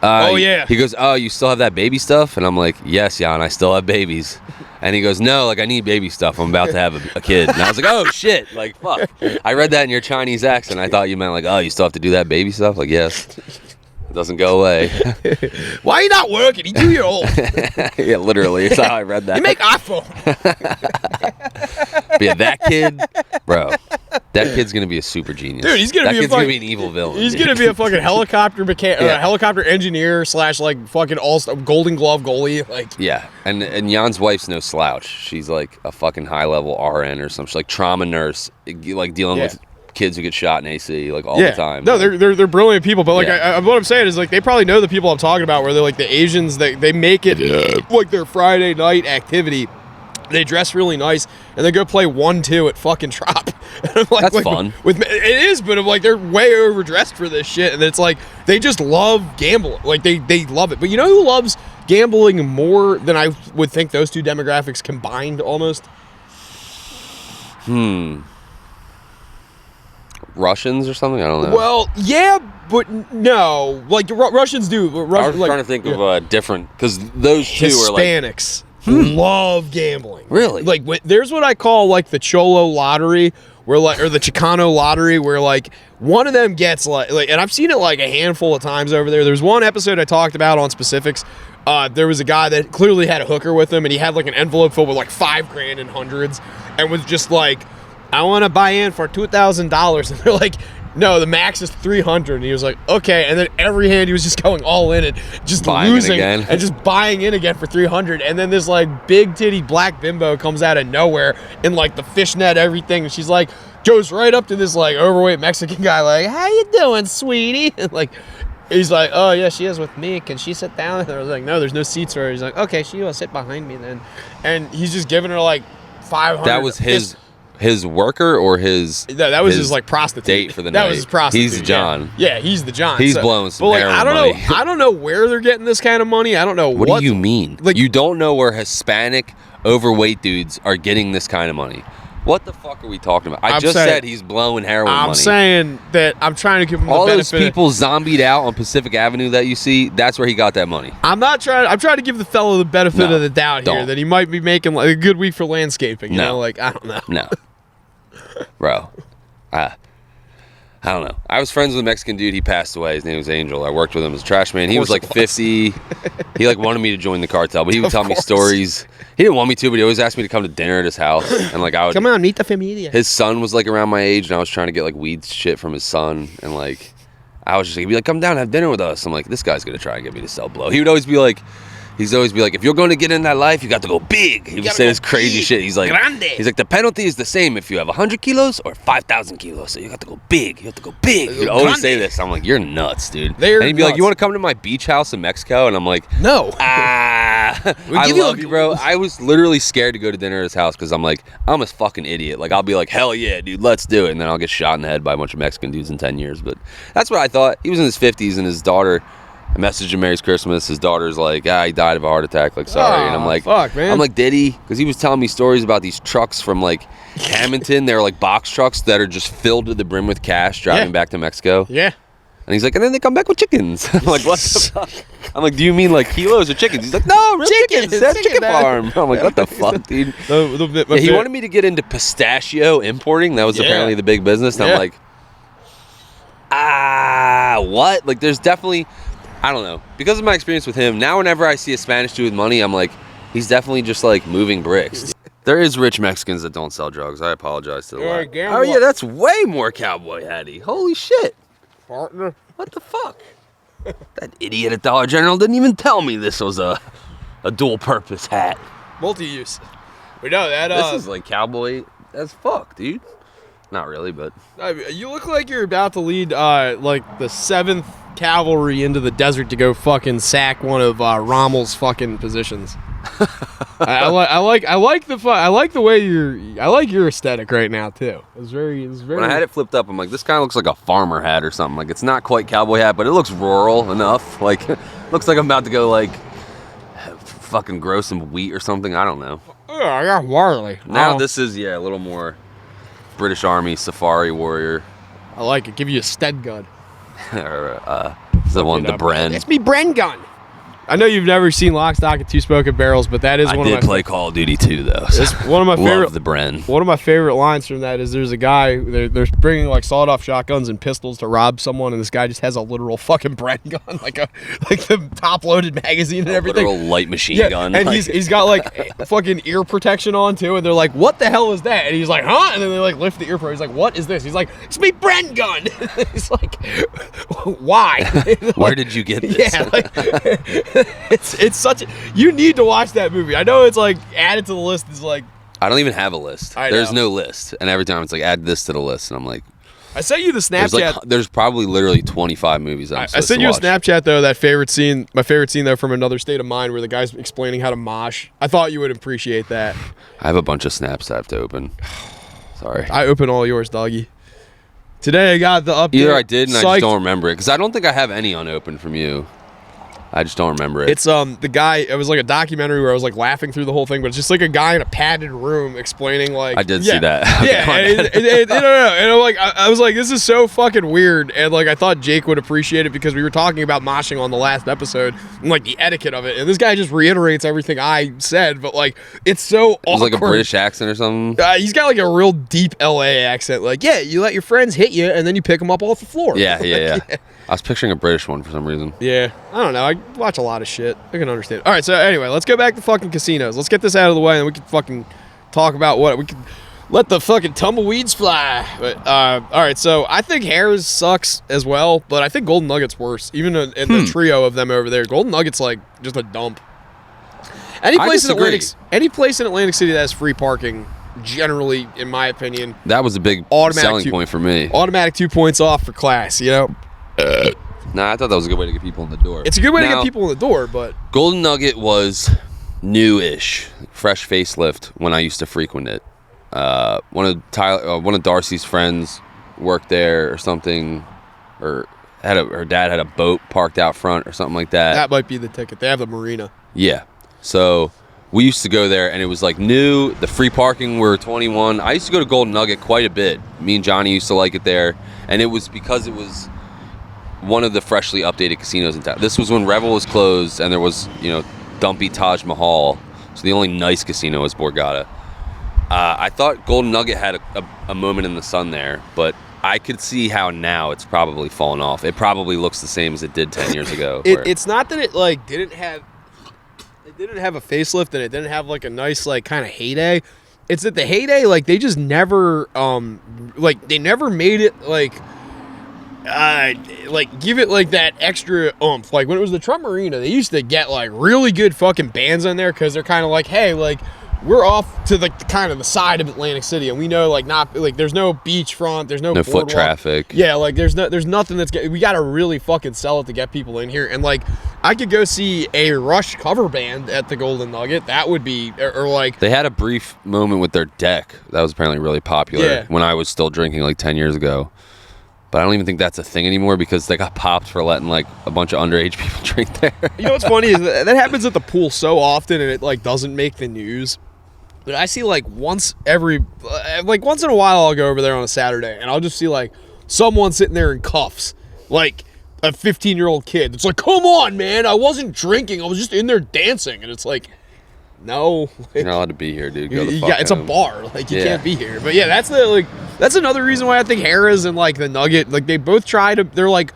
oh, yeah. He goes, oh, you still have that baby stuff? And I'm like, yes, Jan, I still have babies. And he goes, no, like I need baby stuff. I'm about to have a kid. And I was like, oh, shit. Like, fuck. I read that in your Chinese accent. I thought you meant like, oh, you still have to do that baby stuff? Like, yes. It doesn't go away. Why are you not working? He's 2 years old. Yeah, literally. That's how I read that. You make iPhone. But yeah, that kid, bro, that kid's going to be a super genius. Dude, he's going to be gonna be an evil villain. He's going to be a fucking helicopter helicopter engineer / like fucking Golden Glove goalie. Like yeah, and Jan's wife's no slouch. She's like a fucking high level RN or something. She's like trauma nurse, like dealing with kids who get shot in AC like all the time. No, they're brilliant people, but like what I'm saying is like they probably know the people I'm talking about, where they're like the Asians that they make it like their Friday night activity. They dress really nice and they go play 1-2 at fucking Trop. And I'm that's fun. It is, but I'm like they're way overdressed for this shit, and it's like they just love gambling. Like they love it. But you know who loves gambling more than I would think those two demographics combined almost? Russians or something? I don't know. Well, yeah, but no. Like Russians do. I was trying to think of different, because those two are like Hispanics love gambling. Really? Like there's what I call like the Cholo lottery, where like, or the Chicano lottery, where like one of them gets like, and I've seen it like a handful of times over there. There's one episode I talked about on specifics. There was a guy that clearly had a hooker with him, and he had like an envelope filled with like $5,000 in hundreds, and was just like, I want to buy in for $2,000, and they're like, no, the max is 300, and he was like, okay, and then every hand he was just going all in and just losing and just buying in again for 300, and then this like big titty black bimbo comes out of nowhere in like the fishnet everything, and she's like goes right up to this like overweight Mexican guy like, how you doing, sweetie? And like he's like, oh yeah, she is with me, can she sit down? And I was like, no, there's no seats for her. He's like, okay, she will sit behind me then, and he's just giving her like 500. That was his worker or his that was his like prostitute date for the night. That was his prostitute. He's John. Yeah, he's the John. He's blowing some heroin money. I don't know where they're getting this kind of money. I don't know what do you mean? Like, you don't know where Hispanic overweight dudes are getting this kind of money. What the fuck are we talking about? I I'm just saying- said he's blowing heroin money. I'm saying that I'm trying to give him all the those benefit. people zombied out on Pacific Avenue that you see, that's where he got that money. I'm trying to give the fellow the benefit No, of the doubt here don't. that he might be making like a good week for landscaping. You No. know, like I don't know. No. Bro. I don't know. I was friends with a Mexican dude. He passed away. His name was Angel. I worked with him as a trash man. He was course like it was. 50. He like wanted me to join the cartel, but he would Of tell me course. stories. He didn't want me to, but he always asked me to come to dinner at his house. And like I would Come on, meet the familia. his son was like around my age, and I was trying to get like weed shit from his son, and like I was just like, he'd be like, come down, have dinner with us. I'm like, this guy's gonna try and get me to sell blow. He would always be like, if you're going to get in that life, you got to go big. He would say this crazy shit. He's like, the penalty is the same if you have 100 kilos or 5,000 kilos. So you got to go big. You have to go big. He'd always say this. I'm like, you're nuts, dude. They're and he'd be like, nuts. you want to come to my beach house in Mexico? And I'm like, No. I give you love a- you, bro. I was literally scared to go to dinner at his house because I'm like, I'm a fucking idiot. Like, I'll be like, hell yeah, dude, let's do it. And then I'll get shot in the head by a bunch of Mexican dudes in 10 years. But that's what I thought. He was in his 50s, and his daughter, I messaged him Merry Christmas. His daughter's like, he died of a heart attack. Like, sorry. And I'm Aw, like, fuck, man. I'm like, did he? Because he was telling me stories about these trucks from like Hamilton. They're like box trucks that are just filled to the brim with cash driving Yeah. back to Mexico. Yeah. And he's like, and then they come back with chickens. I'm like, what the fuck? I'm like, do you mean like kilos or chickens? He's like, no, real chickens. That's Chicken, chicken man. farm. I'm like, what the fuck, dude? Yeah, he wanted me to get into pistachio importing. That was Yeah. apparently the big business. And Yeah. I'm like, what? Like, there's definitely, I don't know. Because of my experience with him, now whenever I see a Spanish dude with money, I'm like, he's definitely just like moving bricks. There is rich Mexicans that don't sell drugs. I apologize to the You're a lot. gambler. Oh yeah, that's way more cowboy hattie. Holy shit. Partner. What the fuck? That idiot at Dollar General didn't even tell me this was a dual purpose hat. Multi-use. We know that. This is like cowboy as fuck, dude. Not really, but You look like you're about to lead like the 7th Cavalry into the desert to go fucking sack one of Rommel's fucking positions. I like the way I like your aesthetic right now too. It's very. when I had it flipped up, I'm like, this kind of looks like a farmer hat or something. Like, it's not quite cowboy hat, but it looks rural enough. Like, looks like I'm about to go like fucking grow some wheat or something. I don't know. Yeah, I got Warley. Now this is a little more British Army safari warrior. I like it. Give you a Stead gun. or the one, the Bren. It's me Bren gun. I know you've never seen Lock, Stock, and Two Smoking Barrels, but that is I one did of my play Call of Duty 2 though. So It's one of my favorite. love the Bren. One of my favorite lines from that is there's a guy, they're bringing like sawed-off shotguns and pistols to rob someone, and this guy just has a literal fucking Bren gun, like the top-loaded magazine and everything. Literal light machine Yeah, gun. and like- he's got like fucking ear protection on too, and they're like, "What the hell is that?" And he's like, "Huh?" And then they like lift the ear pro. He's like, "What is this?" He's like, "It's me Bren gun." He's like, "Why?" Where did you get this? Yeah, like, it's such. You need to watch that movie. I know it's like added to the list. Is like I don't even have a list. I There's know. no list, and every time it's like add this to the list, and I'm like, I sent you the there's Snapchat. there's probably literally 25 movies I'm I supposed sent to you a watch. Snapchat though. That favorite scene, my favorite scene though, from Another State of Mind, where the guy's explaining how to mosh. I thought you would appreciate that. I have a bunch of snaps I have to open. Sorry. I open all yours, doggy. Today I got the update. Either I did and I just Psyched. don't remember it because I don't think I have any unopened from you. I just don't remember it. It's the guy. It was like a documentary where I was like laughing through the whole thing, but it's just like a guy in a padded room explaining like. I did see that. Yeah, and I'm like, I was like, this is so fucking weird, and like I thought Jake would appreciate it because we were talking about moshing on the last episode and like the etiquette of it, and this guy just reiterates everything I said, but like it's so It was awkward. like a British accent or something. He's got like a real deep LA accent. Like, yeah, you let your friends hit you, and then you pick them up off the floor. Yeah. I was picturing a British one for some reason. Yeah, I don't know. I watch a lot of shit. I can understand. All right, so anyway, let's go back to fucking casinos. Let's get this out of the way, and we can fucking talk about what we can. Let the fucking tumbleweeds fly. But, all right, so I think Harrah's sucks as well, but I think Golden Nugget's worse. Even in the trio of them over there, Golden Nugget's like just a dump. Any I place in disagree. Atlantic City that has free parking, generally, in my opinion, That was a big Automatic selling two- point for me. automatic 2 points off for class. You know, Nah, I thought that was a good way to get people in the door. it's a good way to Now, get people in the door, but Golden Nugget was new-ish, fresh facelift when I used to frequent it. One of Darcy's friends worked there or something, or her dad had a boat parked out front or something like that. that might be the ticket. They have the marina. Yeah. So we used to go there, and it was like new. The free parking were 21. I used to go to Golden Nugget quite a bit. Me and Johnny used to like it there, and it was because it was one of the freshly updated casinos in town. This was when Revel was closed, and there was, dumpy Taj Mahal. So the only nice casino was Borgata. I thought Golden Nugget had a moment in the sun there, but I could see how now it's probably fallen off. It probably looks the same as it did 10 years ago. It's not that it like didn't have a facelift and it didn't have like a nice like kind of heyday. It's that the heyday, like, they just never they never made it like give it like that extra oomph. Like when it was the Trump Marina, they used to get like really good fucking bands in there because they're kind of like, hey, like, we're off to the kind of the side of Atlantic City, and we know like not like there's no beachfront, there's no foot traffic. Yeah, like there's nothing we got to really fucking sell it to get people in here. And like I could go see a Rush cover band at the Golden Nugget. That would be or like they had a brief moment with their deck that was apparently really popular when I was still drinking like 10 years ago. But I don't even think that's a thing anymore because they got popped for letting like a bunch of underage people drink there. You know what's funny is that happens at the pool so often, and it like doesn't make the news. But I see like once in a while I'll go over there on a Saturday and I'll just see like someone sitting there in cuffs, like a 15-year-old kid. It's like, come on, man, I wasn't drinking, I was just in there dancing. And it's like, no, you're not allowed to be here, dude. Go the fuck it's a home. bar, like you can't be here. But yeah, that's another reason why I think Harrah's and like the Nugget, like they both they're like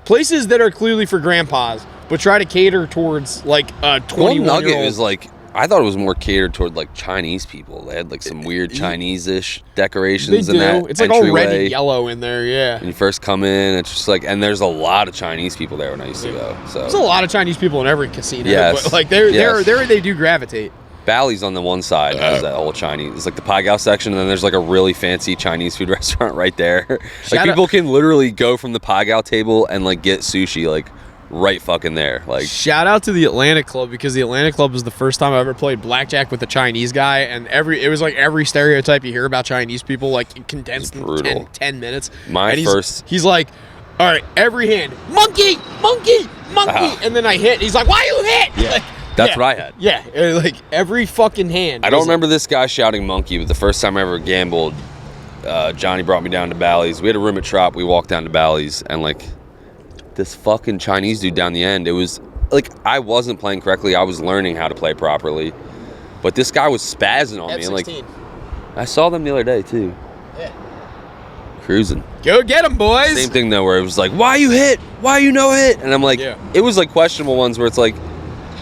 places that are clearly for grandpas, but try to cater towards like a 21-year-old. Nugget is like, I thought it was more catered toward like Chinese people. They had like some weird Chinese-ish decorations in that It's like all red entryway. and yellow in there, yeah. When you first come in, it's just like, and there's a lot of Chinese people there when I used to go. So there's a lot of Chinese people in every casino. Yes. But like they do gravitate. Bally's on the one side has that whole Chinese. It's like the Pai Gow section, and then there's like a really fancy Chinese food restaurant right there. Like people can literally go from the Pai Gow table and like get sushi like right fucking there. Like, shout out to the Atlantic Club, because the Atlantic Club was the first time I ever played blackjack with a Chinese guy, and it was like every stereotype you hear about Chinese people like condensed in 10 minutes. He's like, all right, every hand, monkey, and then I hit. He's like, why you hit? Yeah. That's what I had. Yeah, like every fucking hand. I don't remember this guy shouting monkey, but the first time I ever gambled, Johnny brought me down to Bally's. We had a room at Trop. We walked down to Bally's, and like this fucking Chinese dude down the end, it was like I wasn't playing correctly. I was learning how to play properly, but this guy was spazzing on me. And like, I saw them the other day too. Yeah. Cruising. Go get them, boys. Same thing though, where it was like, why you hit? Why you no hit? And I'm like, it was like questionable ones where it's like,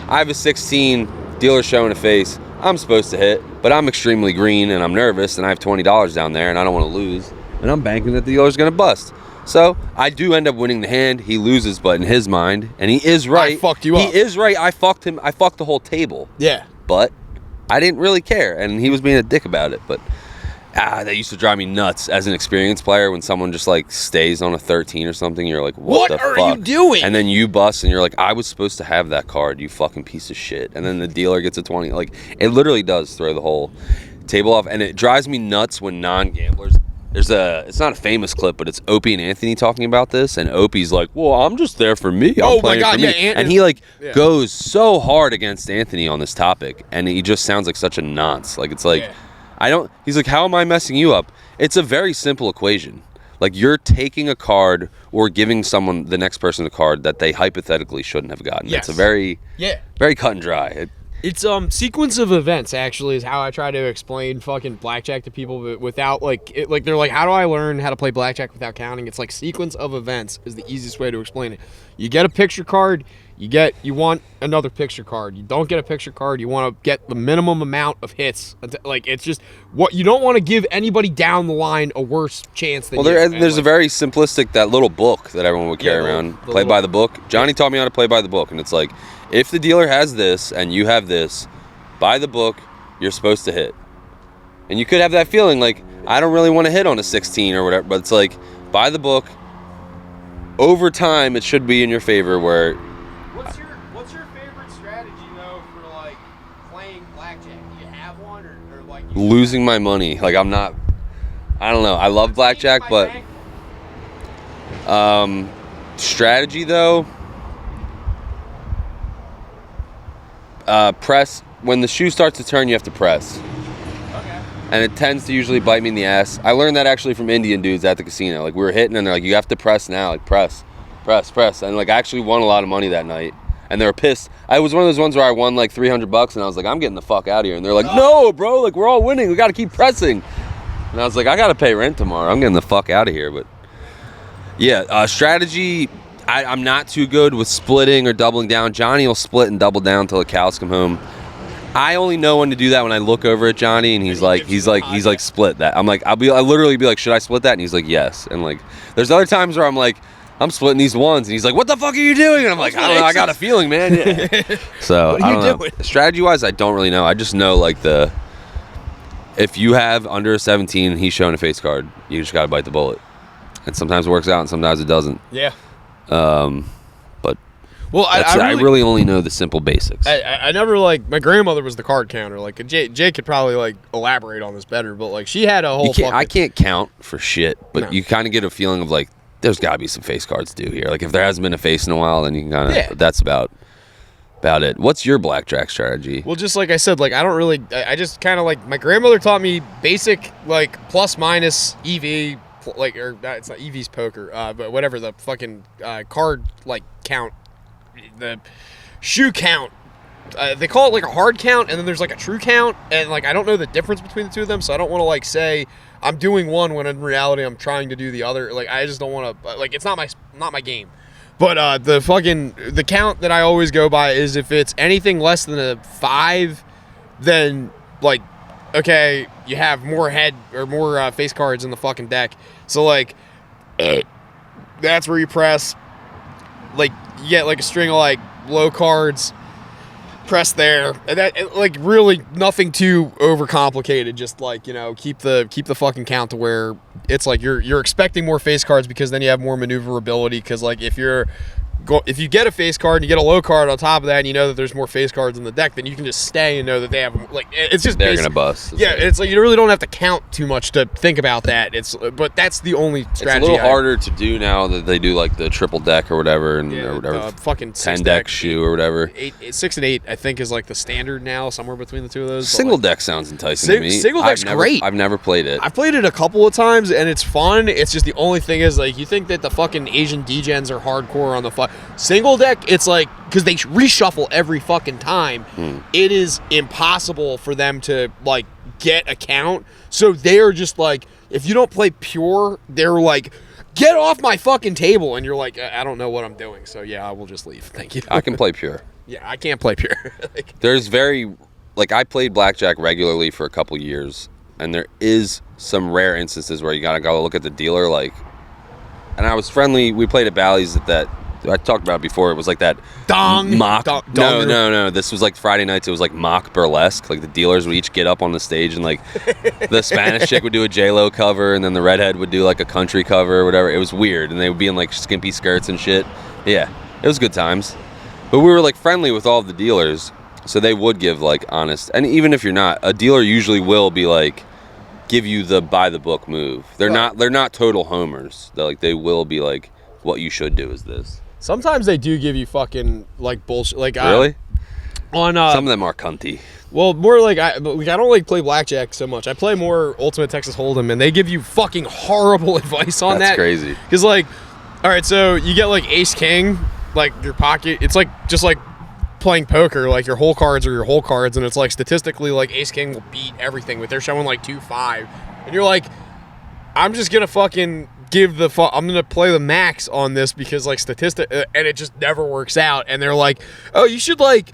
I have a 16, dealer showing a face. I'm supposed to hit, but I'm extremely green and I'm nervous and I have $20 down there and I don't want to lose. And I'm banking that the dealer's going to bust. So I do end up winning the hand. He loses, but in his mind, and he is right. I fucked you up. He is right. I fucked him. I fucked the whole table. Yeah. But I didn't really care, and he was being a dick about it. But that used to drive me nuts as an experienced player when someone just like stays on a 13 or something. You're like, what the fuck? What are you doing? And then you bust, and you're like, I was supposed to have that card, you fucking piece of shit. And then the dealer gets a 20. Like, it literally does throw the whole table off, and it drives me nuts when non-gamblers. It's not a famous clip, but it's Opie and Anthony talking about this, and Opie's like, well, I'm just there for me. I'm playing for me. And he goes so hard against Anthony on this topic, and he just sounds like such a nonce. Like, it's like, he's like, how am I messing you up? It's a very simple equation. Like, you're taking a card or giving the next person a card that they hypothetically shouldn't have gotten. Yes. It's a very cut and dry. It's sequence of events, actually, is how I try to explain fucking blackjack to people, but without they're like, how do I learn how to play blackjack without counting? It's like sequence of events is the easiest way to explain it. You get a picture card, you want another picture card. You don't get a picture card, you want to get the minimum amount of hits. Like, it's just what you don't want to give anybody down the line a worse chance than there's a very simplistic, that little book that everyone would carry around, play by the book. Johnny taught me how to play by the book, and it's like, if the dealer has this and you have this, by the book, you're supposed to hit. And you could have that feeling like, I don't really want to hit on a 16 or whatever, but it's like, by the book, over time, it should be in your favor. Where What's your favorite strategy, though, for like playing blackjack? Do you have one, or like losing my money? Like, I don't know. I love blackjack, but strategy though, press when the shoe starts to turn, you have to press. And it tends to usually bite me in the ass. I learned that actually from Indian dudes at the casino. Like, we were hitting, and they're like, you have to press now. Like, press. And, like, I actually won a lot of money that night. And they were pissed. I was one of those ones where I won, like, $300, and I was like, I'm getting the fuck out of here. And they're like, no, bro. Like, we're all winning. We got to keep pressing. And I was like, I got to pay rent tomorrow. I'm getting the fuck out of here. But, yeah, strategy, I'm not too good with splitting or doubling down. Johnny will split and double down until the cows come home. I only know when to do that when I look over at Johnny and he's like split that. I'm like, I literally be like, should I split that? And he's like, yes. And like, there's other times where I'm like, I'm splitting these ones, and he's like, what the fuck are you doing? And I'm like, I don't know, I got a feeling, man. Yeah. So I don't know. Strategy wise, I don't really know. I just know like if you have under a 17 and he's showing a face card, you just gotta bite the bullet. And sometimes it works out, and sometimes it doesn't. Yeah. But well, I really only know the simple basics. I never, like, my grandmother was the card counter. Like, Jay could probably, like, elaborate on this better, but, like, she had a whole I can't count for shit, but you kind of get a feeling of, like, there's got to be some face cards due here. Like, if there hasn't been a face in a while, then you can kind of, that's about it. What's your blackjack strategy? Well, just like I said, like, I don't really, I just kind of, like, my grandmother taught me basic, like, plus minus EV, like, or it's not EV's poker, but whatever, the fucking card, like, count. The shoe count, they call it like a hard count, and then there's like a true count, and like I don't know the difference between the two of them, so I don't want to like say I'm doing one when in reality I'm trying to do the other. Like, I just don't want to, like, it's not my game. But the count that I always go by is if it's anything less than a 5, then like, okay, you have more head or more face cards in the fucking deck. So like, that's where you press. Like, you get like a string of like low cards, press there, and that, like, really nothing too overcomplicated. Just like, you know, keep the fucking count to where it's like you're expecting more face cards, because then you have more maneuverability. Because like if you get a face card and you get a low card on top of that, and you know that there's more face cards in the deck, then you can just stay and know that they have, like, it's just they're gonna bust. It's like you really don't have to count too much to think about that. But that's the only strategy. It's a little harder to do now that they do like the triple deck or whatever, and or whatever, fucking 10 deck shoe or whatever. 6 and 8 I think is like the standard now, somewhere between the two of those. Single deck sounds enticing to me. Single deck's great. I've never played it. I've played it a couple of times and it's fun. It's just the only thing is, like, you think that the fucking Asian degens are hardcore on the single deck. It's like, because they reshuffle every fucking time, it is impossible for them to like get a count. So they're just like, if you don't play pure, they're like, get off my fucking table, and you're like, I don't know what I'm doing, so yeah, I will just leave. Thank you. I can play pure. Yeah, I can't play pure. There's I played blackjack regularly for a couple years, and there is some rare instances where you gotta go look at the dealer, like, and I was friendly. We played at Bally's that I talked about it before. It was like that mock. No. This was like Friday nights. It was like mock burlesque. Like the dealers would each get up on the stage, and like the Spanish chick would do a J-Lo cover, and then the redhead would do like a country cover or whatever. It was weird, and they would be in like skimpy skirts and shit. Yeah, it was good times. But we were like friendly with all of the dealers, so they would give like honest. And even if you're not, a dealer usually will be like give you the by the book move. They're not total homers. They will be like, what you should do is this. Sometimes they do give you fucking like bullshit. Like, really? On some of them are cunty. Well, more like I don't like play blackjack so much. I play more Ultimate Texas Hold'em, and they give you fucking horrible advice on that. That's crazy. Because like, all right, so you get like Ace King, like your pocket. It's like just like playing poker. Like your whole cards are your whole cards, and it's like statistically like Ace King will beat everything, but they're showing like 2-5, and you're like, I'm just gonna fucking I'm gonna play the max on this because like statistic, and it just never works out. And they're like, oh, you should wait,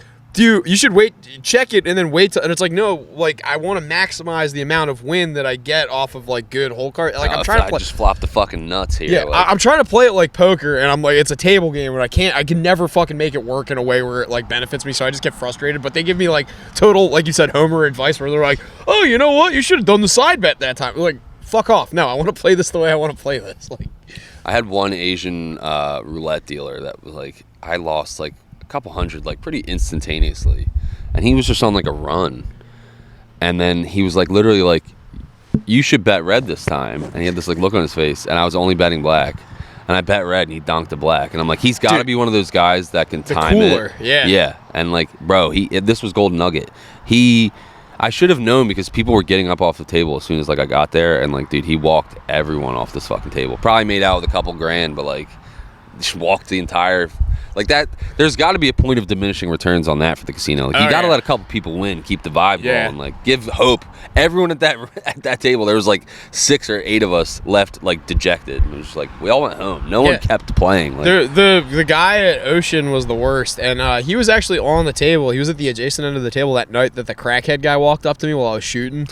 check it, and then wait and it's like, no, like I want to maximize the amount of win that I get off of like good whole card. Like I'm trying to play. Just flop the fucking nuts here. Yeah, like. I'm trying to play it like poker, and I'm like, it's a table game, and I can never fucking make it work in a way where it like benefits me. So I just get frustrated. But they give me like total, like you said, homer advice where they're like, oh, you know what, you should have done the side bet that time. Like, fuck off. No, I want to play this the way I want to play this. Like, I had one Asian roulette dealer that was like, I lost like a couple hundred like pretty instantaneously, and he was just on like a run, and then he was like literally like, you should bet red this time, and he had this like look on his face, and I was only betting black, and I bet red, and he donked the black. And I'm like, he's got to Dude, be one of those guys that can the time cooler, it. yeah. Yeah, and like, bro, this was Golden Nugget. I should have known because people were getting up off the table as soon as like I got there, and like, dude, he walked everyone off this fucking table. Probably made out with a couple grand, but like, just walked the entire. Like that, there's got to be a point of diminishing returns on that for the casino. Like, you got to let a couple people win, keep the vibe going, like give hope. Everyone at that table, there was like 6 or 8 of us left, like dejected. It was just like we all went home. No one kept playing. Like, the guy at Ocean was the worst, and he was actually on the table. He was at the adjacent end of the table that night that the crackhead guy walked up to me while I was shooting,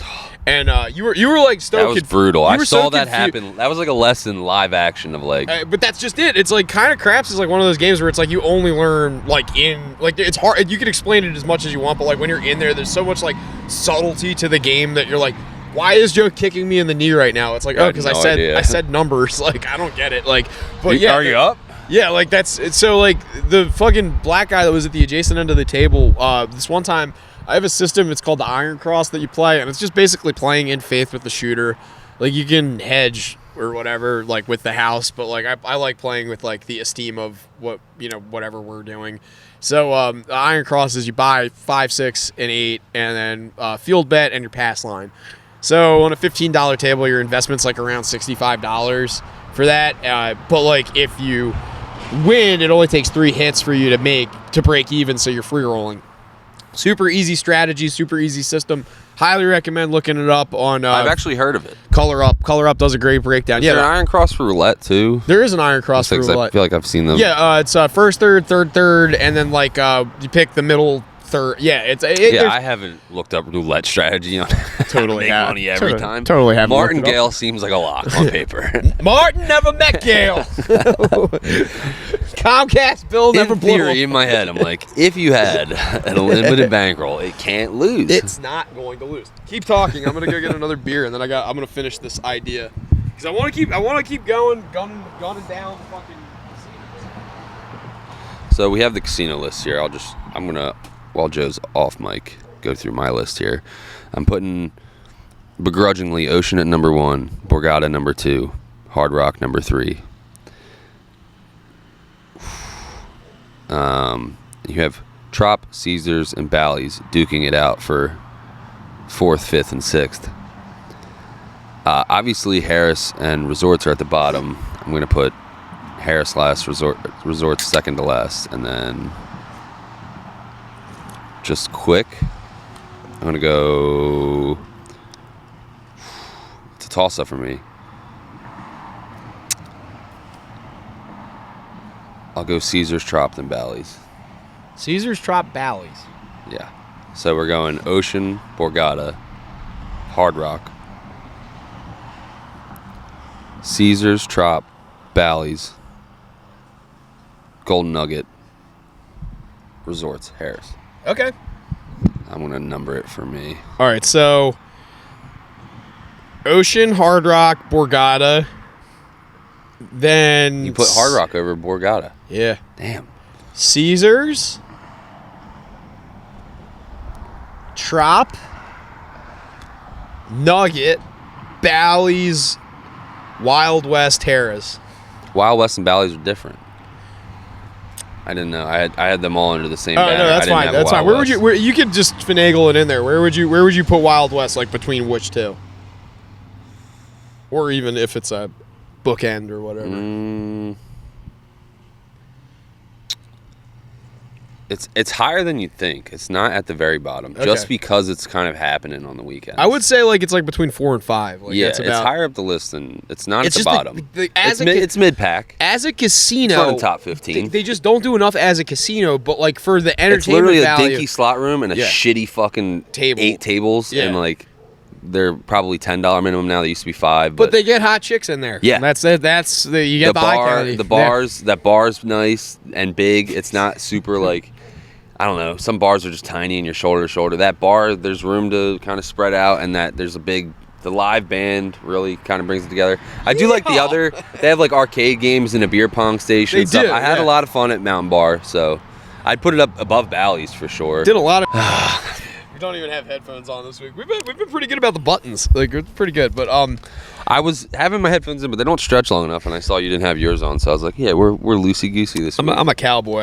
and you were like stoked. that was brutal. I saw so that happen. That was like a lesson live action of like. But that's just it. It's like kind of craps is like one of those games where it's like you only learn like it's hard. You can explain it as much as you want, but like when you're in there's so much like subtlety to the game that you're like, why is Joe kicking me in the knee right now? It's like, oh, because I said numbers. Like, I don't get it. Like, but Are you up? Yeah, like it's so like the fucking black guy that was at the adjacent end of the table. This one time, I have a system. It's called the Iron Cross that you play, and it's just basically playing in faith with the shooter. Like, you can hedge or whatever, like with the house, but like I like playing with like the esteem of whatever we're doing. So the Iron Cross is you buy 5, 6, and 8, and then field bet and your pass line. So on a $15 table, your investment's like around $65 for that. But like if you win, it only takes 3 hits for you to break even, so you're free rolling. Super easy strategy, super easy system. Highly recommend looking it up on. I've actually heard of it. Color Up. Color Up does a great breakdown. Is there an Iron Cross for roulette too? There is an Iron Cross for roulette. I feel like I've seen them. Yeah, it's first, third, and then like you pick the middle third. Yeah, I haven't looked up roulette strategy on totally make money every time. Totally haven't. Martingale seems like a lock on paper. Martin never met Gale. Comcast bill never in blew. theory, in my head, I'm like, if you had an unlimited bankroll, it can't lose. It's not going to lose. Keep talking. I'm gonna go get another beer, and then I'm gonna finish this idea because I want to keep going, gunning down the fucking. So we have the casino list here. I'm gonna, while Joe's off mic, go through my list here. I'm putting begrudgingly Ocean at number 1, Borgata number 2, Hard Rock number 3. You have Trop, Caesars, and Bally's duking it out for 4th, 5th, and 6th. Obviously, Harris and Resorts are at the bottom. I'm going to put Harris last, Resorts second to last, and then just quick, I'm going to go. It's a toss-up for me. I'll go Caesars, Trop, then Bally's. Caesars, Trop, Bally's. Yeah. So we're going Ocean, Borgata, Hard Rock, Caesars, Trop, Bally's, Golden Nugget, Resorts, Harris. Okay. I'm going to number it for me. All right, so Ocean, Hard Rock, Borgata. Then You put Hard Rock over Borgata. Yeah. Damn. Caesars, Trop, Nugget, Bally's, Wild West, Harris. Wild West and Bally's are different. I didn't know. I had them all under the same banner. No, that's I didn't fine. have That's Wild fine. West. Where you could just finagle it in there. Where would you put Wild West, like between which two? Or even if it's a bookend or whatever. It's higher than you'd think. It's not at the very bottom, Okay. just because it's kind of happening on the weekends. I would say like it's like between 4 and 5. Like, yeah, it's it's higher up the list than it's not It's at the just bottom. as It's mid pack. As a casino, It's not in the top 15. They just don't do enough as a casino. But like for the It's entertainment literally a value, dinky slot room and a Yeah. shitty fucking Table. 8 tables, Yeah. and like they're probably $10 minimum now. They used to be $5, but they get hot chicks in there. Yeah. That's it. You get the eye candy. The bars, that bar's nice and big. It's not super like, I don't know. Some bars are just tiny and you're shoulder to shoulder. That bar, there's room to kind of spread out, and that there's the live band really kind of brings it together. I do like the other. They have like arcade games and a beer pong station. They and stuff. do, I had yeah. a lot of fun at Mountain Bar, so I'd put it up above Bally's for sure. Did a lot of. We don't even have headphones on this week. We've been pretty good about the buttons. Like it's pretty good, but I I was having my headphones in, but they don't stretch long enough, and I saw you didn't have yours on, so I was like, yeah, we're loosey goosey this week. I'm a cowboy.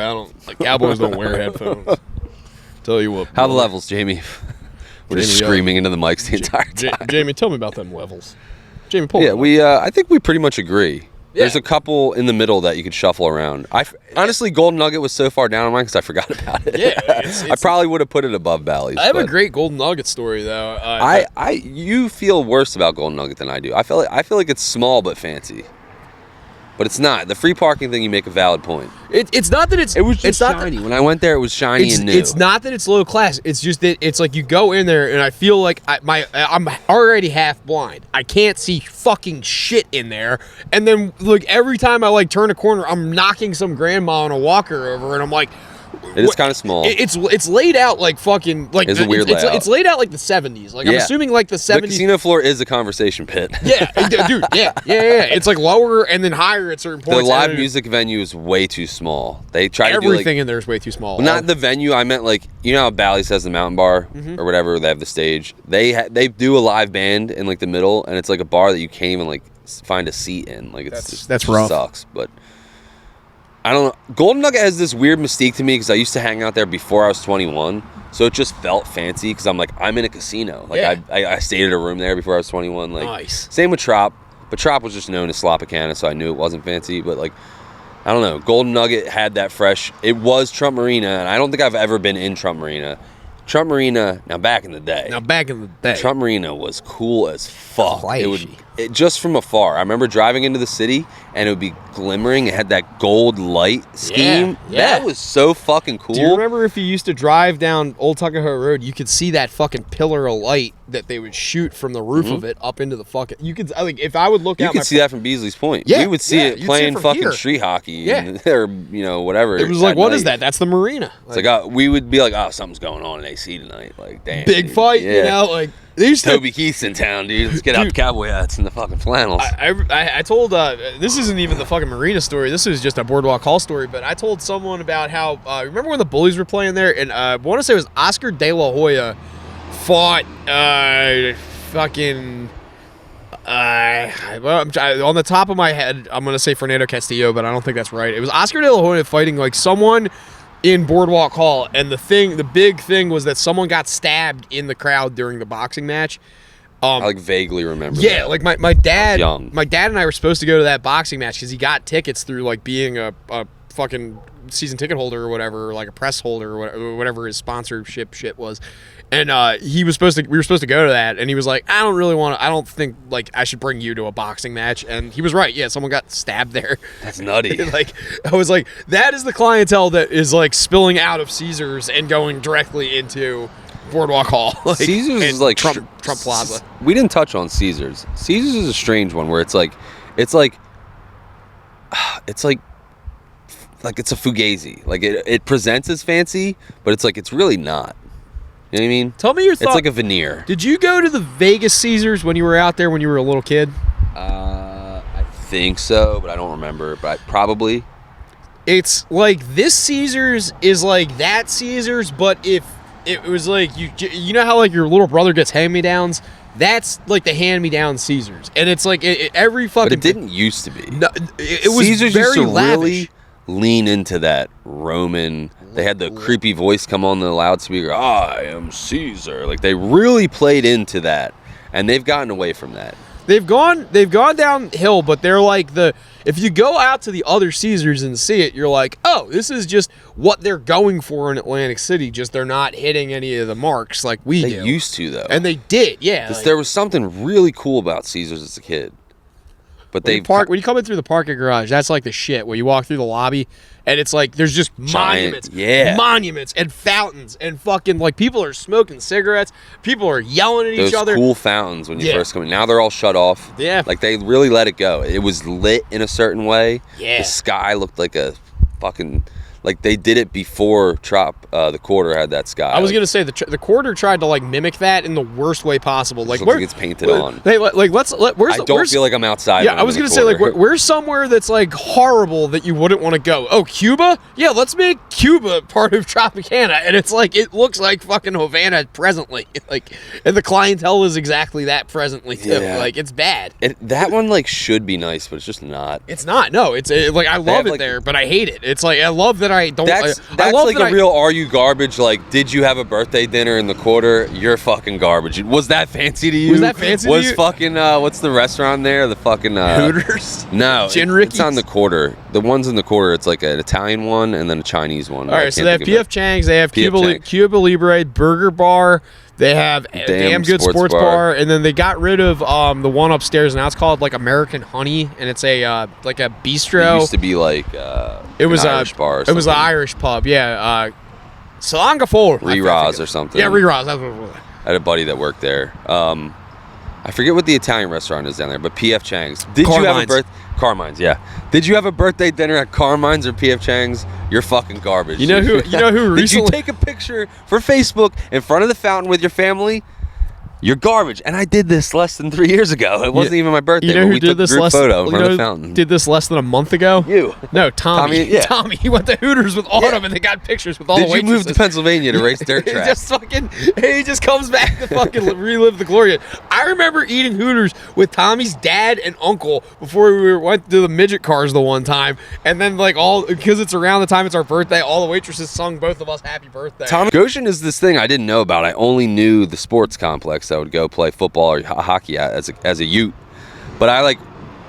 Cowboys don't wear headphones. Tell you what. How the levels, Jamie? We're just screaming into the mics the entire time. Jamie, tell me about them levels. Jamie, pull. Yeah, I think we pretty much agree. Yeah. There's a couple in the middle that you could shuffle around. Honestly, Golden Nugget was so far down on mine because I forgot about it. Yeah, I probably would have put it above Bally's. I have a great Golden Nugget story though. You feel worse about Golden Nugget than I do. I feel like it's small but fancy. But it's not. The free parking thing, you make a valid point. It's not that It was just shiny. When I went there, it was shiny and new. It's not that it's low class. It's just that it's like you go in there and I feel like I'm already half blind. I can't see fucking shit in there. And then like every time I like turn a corner, I'm knocking some grandma on a walker over, and I'm like, it is kind of small. It's laid out like fucking like it's a weird layout. It's laid out like the 70s. Like I'm assuming like the 70s. The casino floor is a conversation pit. Yeah, dude. Yeah. It's like lower and then higher at certain points. The live music venue is way too small. They try to do everything in there is way too small. Well, not the venue. I meant like you know how Bally's has the Mountain Bar or whatever. They have the stage. They do a live band in like the middle, and it's like a bar that you can't even like find a seat in. Like that's rough. Sucks, but. I don't know. Golden Nugget has this weird mystique to me because I used to hang out there before I was 21, so it just felt fancy because I'm like, I'm in a casino. Like I stayed at a room there before I was 21. Like, nice. Same with Trop, but Trop was just known as Slopicana, so I knew it wasn't fancy. But like, I don't know. Golden Nugget had that fresh. It was Trump Marina, and I don't think I've ever been in Trump Marina. Trump Marina, back in the day, Trump Marina was cool as fuck. It just from afar. I remember driving into the city and it would be glimmering. It had that gold light scheme. Yeah. That was so fucking cool. Do you remember if you used to drive down Old Tuckahoe Road, you could see that fucking pillar of light that they would shoot from the roof of it up into the fucking. You could like if I would look out. You could see that from Beasley's Point. Yeah, we would see it playing fucking here. street hockey, or whatever. It was like, what is that? That's the marina. It's like we would be like, oh, something's going on in AC tonight. Like, damn, big fight, like. Toby Keith's in town, dude. Let's get out the cowboy hats and the fucking flannels. I told this isn't even the fucking marina story. This is just a Boardwalk Hall story. But I told someone about how remember when the Bullies were playing there, and I want to say it was Oscar De La Hoya fought fucking. On the top of my head, I'm gonna say Fernando Castillo, but I don't think that's right. It was Oscar De La Hoya fighting like someone in Boardwalk Hall, and the big thing was that someone got stabbed in the crowd during the boxing match. I like vaguely remember. Yeah, that. like my dad. Young. My dad and I were supposed to go to that boxing match because he got tickets through like being a fucking season ticket holder or whatever, or like a press holder or whatever his sponsorship shit was. And we were supposed to go to that, and he was like, I don't think like I should bring you to a boxing match. And he was right. Yeah, someone got stabbed there. That's nutty. Like, I was like, that is the clientele that is like spilling out of Caesars and going directly into Boardwalk Hall. Like, Caesars is like Trump Plaza. We didn't touch on Caesars. Caesars is a strange one where it's like it's a fugazi. Like it presents as fancy, but it's really not. You know what I mean? Tell me your thoughts. It's like a veneer. Did you go to the Vegas Caesars when you were out there when you were a little kid? I think so, but I don't remember. But probably. It's like this Caesars is like that Caesars, but if it was like you know how like your little brother gets hand-me-downs? That's like the hand-me-down Caesars, and it's like every fucking. But it didn't used to be. No, it was Caesars very used to lavish. really lean into that Roman. They had the creepy voice come on the loudspeaker. I am Caesar. Like they really played into that, and they've gotten away from that. They've gone downhill, but they're like if you go out to the other Caesars and see it, you're like, oh, this is just what they're going for in Atlantic City. Just they're not hitting any of the marks like we do. They used to though, and they did, yeah. There was something really cool about Caesars as a kid. But when you come in through the parking garage, that's like the shit. Where you walk through the lobby, and it's like there's just monuments and fountains, and fucking like people are smoking cigarettes, people are yelling at each other. Those cool fountains when you first come in. Now they're all shut off. Yeah, like they really let it go. It was lit in a certain way. Yeah, the sky looked like a fucking Like they did it before the quarter had that sky. I was gonna say the quarter tried to like mimic that in the worst way possible. Like looks like it's painted on. They like I don't feel like I'm outside. Yeah, I was gonna say like where's somewhere that's like horrible that you wouldn't want to go? Oh, Cuba? Yeah, let's make Cuba part of Tropicana, and it's like it looks like fucking Havana presently. Like, and the clientele is exactly that presently too. Yeah. Like it's bad. That one like should be nice, but it's just not. It's not. No, it's like I love it like- there, but I hate it. It's like I love that I don't. That's I love like that a real are you garbage? Like, did you have a birthday dinner in the quarter? You're fucking garbage. Was that fancy to you? Was that fancy to Was you? fucking what's the restaurant there? The fucking Hooters. No, Gin it's on Ricky's? the quarter. The ones in the quarter, it's like an Italian one and then a Chinese one. All right, so they have PF Chang's, they have Chang's. Cuba Libre, Burger Bar, they have Damn Good Sports Bar, and then they got rid of the one upstairs. Now it's called like American Honey, and it's a like a bistro. It used to be like It was an Irish bar. Or it was an something. Irish pub, yeah. Salanga Four, Re-Raz or something. Yeah, Re-Raz. That's what it was. I had a buddy that worked there. I forget what the Italian restaurant is down there, but PF Chang's. Did you have a Carmine's. birthday? Carmine's, yeah. Did you have a birthday dinner at Carmine's or PF Chang's? You're fucking garbage. You know who Did recently? you take a picture for Facebook in front of the fountain with your family? You're garbage. And I did this less than 3 years ago. It wasn't even my birthday. You know but who we did took this group less? photo in you front know of the who fountain. did this less than a month ago? You. No, Tommy. Tommy, yeah. Tommy. He went to Hooters with Autumn, and they got pictures with all Did the you waitresses. move to Pennsylvania to race dirt He tracks? just fucking, he just comes back to fucking relive the glory. I remember eating Hooters with Tommy's dad and uncle before we went to the midget cars the one time, and then like because it's around the time it's our birthday, all the waitresses sung both of us happy birthday. Tommy Goshen is this thing I didn't know about. I only knew the sports complex I would go play football or hockey at as a Ute. But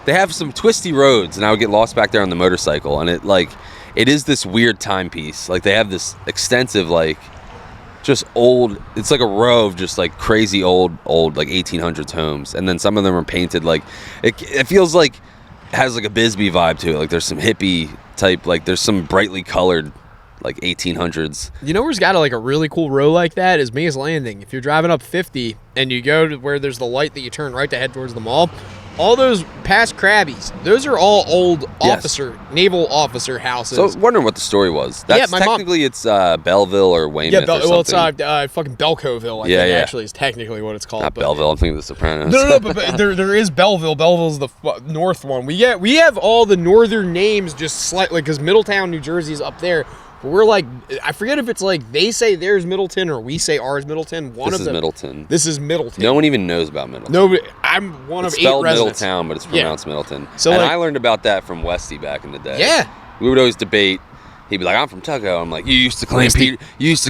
they have some twisty roads, and I would get lost back there on the motorcycle, and it is this weird timepiece. Like they have this extensive just old. It's like a row of just like crazy old like 1800s homes, and then some of them are painted like it feels like it has like a Bisbee vibe to it. Like there's some hippie type. Like there's some brightly colored like 1800s. You know where's got a really cool row like that is Mays Landing. If you're driving up 50 and you go to where there's the light that you turn right to head towards the mall, all those past Krabbies, those are all old naval officer houses. So I was wondering what the story was. That's my mom- technically it's Belleville or Weymouth or something. well, it's fucking Belcoville, I think, actually, is technically what it's called. Not but- Belleville. I'm thinking of The Sopranos. No, but there is Belleville. Belleville's the north one. We have all the northern names just slightly, because Middletown, New Jersey is up there. But we're like, I forget if it's like they say theirs Middleton or we say ours Middleton. This is Middleton. This is Middleton. No one even knows about Middleton. Nobody. I'm one It's of 8 spelled residents. Middletown, but it's pronounced Middleton. So, and like- I learned about that from Westy back in the day. Yeah. We would always debate. He'd be like, "I'm from Tuckahoe." I'm like, "You used to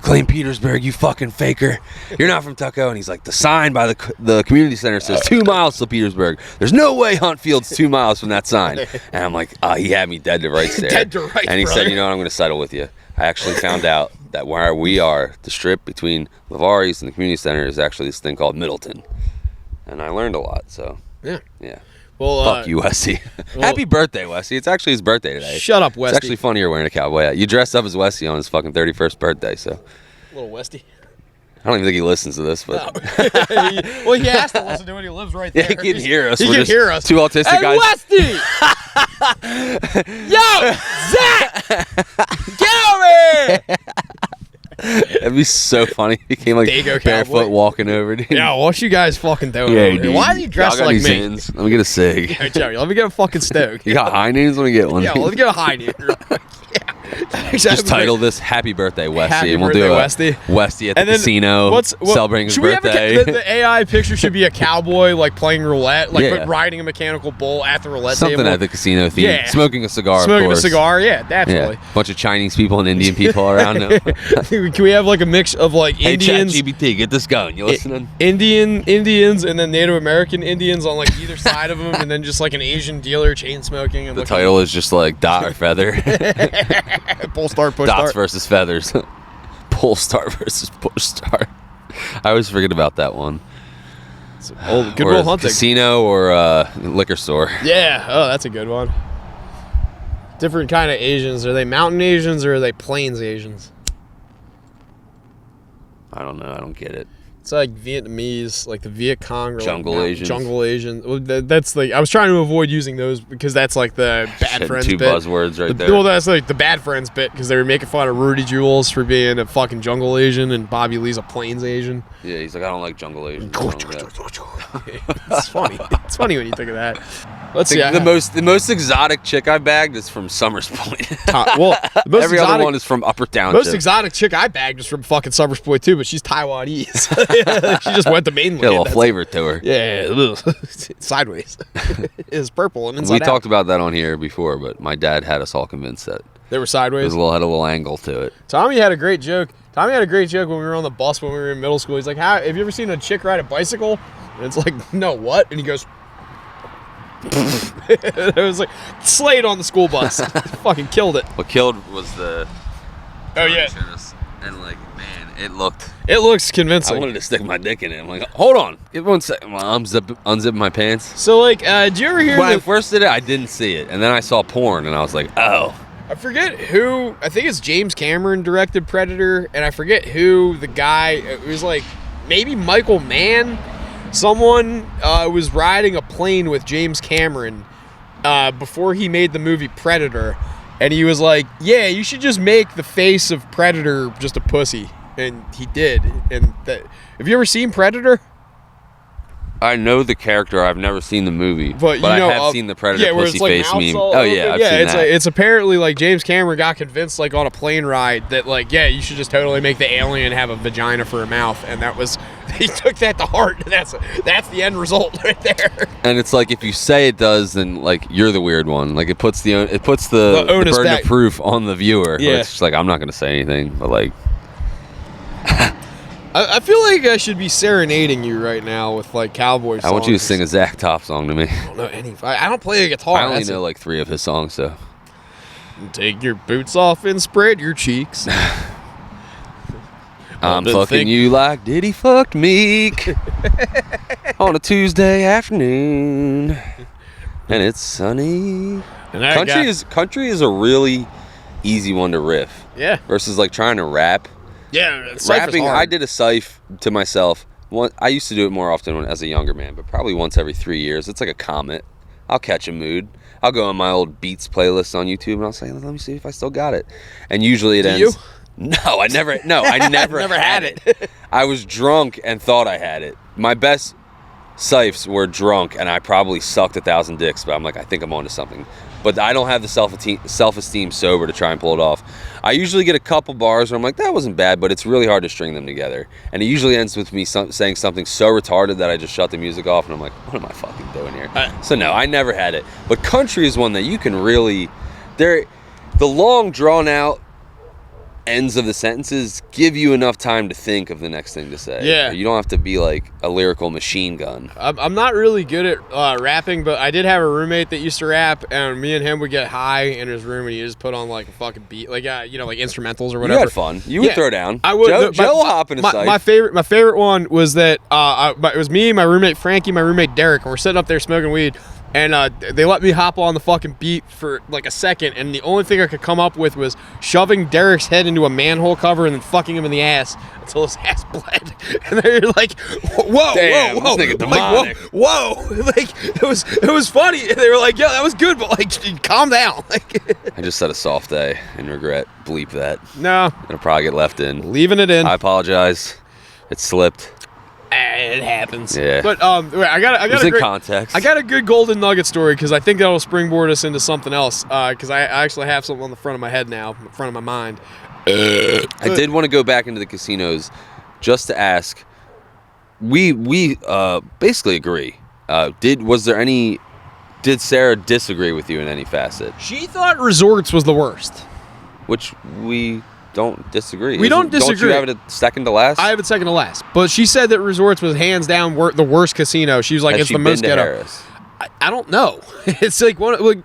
claim Petersburg, you fucking faker. You're not from Tuckahoe." And he's like, "The sign by the community center says 2 miles to Petersburg. There's no way Huntfield's 2 miles from that sign." And I'm like, he had me dead to rights there. Dead to rights, And he brother. said, "You know what? I'm going to settle with you." I actually found out that where we are, the strip between Lavari's and the community center is actually this thing called Middleton. And I learned a lot, so Yeah. yeah. Well, Fuck you, Westy. Happy birthday, Westy. It's actually his birthday today. Shut up, It's Westy. actually funnier wearing a cowboy hat. You dressed up as Westy on his fucking 31st birthday, so Little Westy. I don't even think he listens to this, but Well, he has to listen to it. He lives right there. yeah, he can hear us. He We're can just hear us. Two autistic Hey, guys. Westy! Yo, Zach! Get over here! It'd be so funny if he came like There you go, barefoot cowboy. walking over, dude. Yeah, what you guys fucking doing? Yeah, over here? dude. Why are you dressed Y'all got like any me? Zins? Let me get a cig. Hey, Joey, let me get a fucking stoke. You got high names? Let me get one. Yeah, let's get a high near. Just title this "Happy Birthday, Westy," Happy and we'll birthday, do a Westy. Westy at the And then casino celebrating his should we have birthday. the AI picture should be a cowboy like playing roulette, like Yeah. but riding a mechanical bull at the roulette Something table. at the casino theme. Yeah. Smoking a cigar. Smoking of a course. cigar, yeah, definitely. Yeah. Bunch of Chinese people and Indian people around him. Can we have like a mix of like Hey, Indians, ChatGPT, get this going. You listening? Indians, and then Native American Indians on like either side of them, and then just like an Asian dealer chain smoking. And The title is just like Dot or Feather. Pull start, push Dots start. versus Feathers. Pull Star versus Push Star. I always forget about that one. Oh, Good Or Will Hunting. Casino or liquor store. Yeah. Oh, that's a good one. Different kind of Asians. Are they mountain Asians or are they plains Asians? I don't know. I don't get it. It's like Vietnamese, like the Viet Cong or Jungle like, Asians. Jungle Asian. Well, that's like I was trying to avoid using those because that's like the bad friends Two bit. buzzwords right there. Well, that's like the bad friends bit because they were making fun of Rudy Jules for being a fucking Jungle Asian and Bobby Lee's a Plains Asian. Yeah, he's like, I don't like Jungle Asians. It's funny. It's funny when you think of that. Let's see. The most exotic chick I bagged is from Summers Point. Well, the most Every exotic, other one is from Upper Township. most exotic chick I bagged is from fucking Summers Point too, but she's Taiwanese. She just went to mainland. Got a little That's- flavor to her. Yeah, ugh. Sideways. It's purple and inside We out. talked about that on here before, but my dad had us all convinced that They were it sideways. had a little angle to it. Tommy had a great joke. Tommy had a great joke when we were on the bus when we were in middle school. He's like, have you ever seen a chick ride a bicycle? And it's like, no, what? And he goes, it was like, slayed on the school bus. Fucking killed it. What killed was the. Oh, yeah. And like, man, it looked. It looks I convincing. wanted to stick my dick in it. I'm like, hold on, give me 1 second. Well, I'm unzipping my pants. So, like, did you ever hear When I the, first did it, I didn't see it, and then I saw porn, and I was like, oh. I forget who, I think it's James Cameron directed Predator, and I forget who the guy, it was like, maybe Michael Mann. Someone was riding a plane with James Cameron before he made the movie Predator, and he was like, yeah, you should just make the face of Predator just a pussy. And he did. And have you ever seen Predator? I know the character. I've never seen the movie, But you know, I have seen the Predator where pussy it's like face mouths meme. all Oh open. yeah, I've yeah. seen It's that. like it's apparently like James Cameron got convinced like on a plane ride that like yeah you should just totally make the alien have a vagina for a mouth, and that was he took that to heart. That's the end result right there. And it's like if you say it does, then like you're the weird one. Like it puts the onus burden back. of proof on the viewer. Yeah. It's just like I'm not gonna say anything, but like I feel like I should be serenading you right now with like cowboy songs. I want you to sing a Zach Top song to me. I don't know any. I don't play a guitar. I only that's know it. like 3 of his songs, so Take your boots off and spread your cheeks. I'm Didn't fucking think- you like Diddy fucked Meek on a Tuesday afternoon, and it's sunny. And I Country is a really easy one to riff yeah versus like trying to rap. yeah Rapping, I did a Syph to myself. I used to do it more often as a younger man, but probably once every 3 years. It's like a comet. I'll catch a mood. I'll go on my old Beats playlist on YouTube and I'll say, let me see if I still got it. And usually it Do ends. you? No, I never Never had it. I was drunk and thought I had it. My best Syphs were drunk and I probably sucked 1,000 dicks, but I'm like, I think I'm onto something. But I don't have the self-esteem sober to try and pull it off. I usually get a couple bars where I'm like, that wasn't bad, but it's really hard to string them together. And it usually ends with me saying something so retarded that I just shut the music off and I'm like, what am I fucking doing here? So no, I never had it. But country is one that you can really, the long drawn out ends of the sentences give you enough time to think of the next thing to say. Yeah. You don't have to be like a lyrical machine gun. I'm not really good at rapping, but I did have a roommate that used to rap, and me and him would get high in his room, and he just put on like a fucking beat, like like instrumentals or You whatever. had fun. You would Yeah, throw down. I would. Joe will hop in a sight. my favorite one was that it was me, my roommate Frankie, my roommate Derek, and we're sitting up there smoking weed. And they let me hop on the fucking beat for like a second, and the only thing I could come up with was shoving Derek's head into a manhole cover and then fucking him in the ass until his ass bled. And they're like, "Whoa, Damn, whoa, whoa!" this nigga Like, demonic. whoa! Like it was funny. They were like, "Yo, that was good, but like, calm down." Like, I just said a soft day and regret. Bleep that. no, It'll probably get left in. leaving it in. I apologize. It slipped. It happens. Yeah. But wait, I got It was a in great, context. I got a good golden nugget story because I think that'll springboard us into something else. Because I actually have something on the front of my head now, in front of my mind. I did want to go back into the casinos just to ask. We basically agree. Did Sarah disagree with you in any facet? She thought resorts was the worst. Which we don't disagree. We don't Don't disagree. you have it at second to last? I have it second to last. But she said that resorts was hands down the worst casino. She was like, Has it's she the most been to ghetto. Harris? I don't know. It's like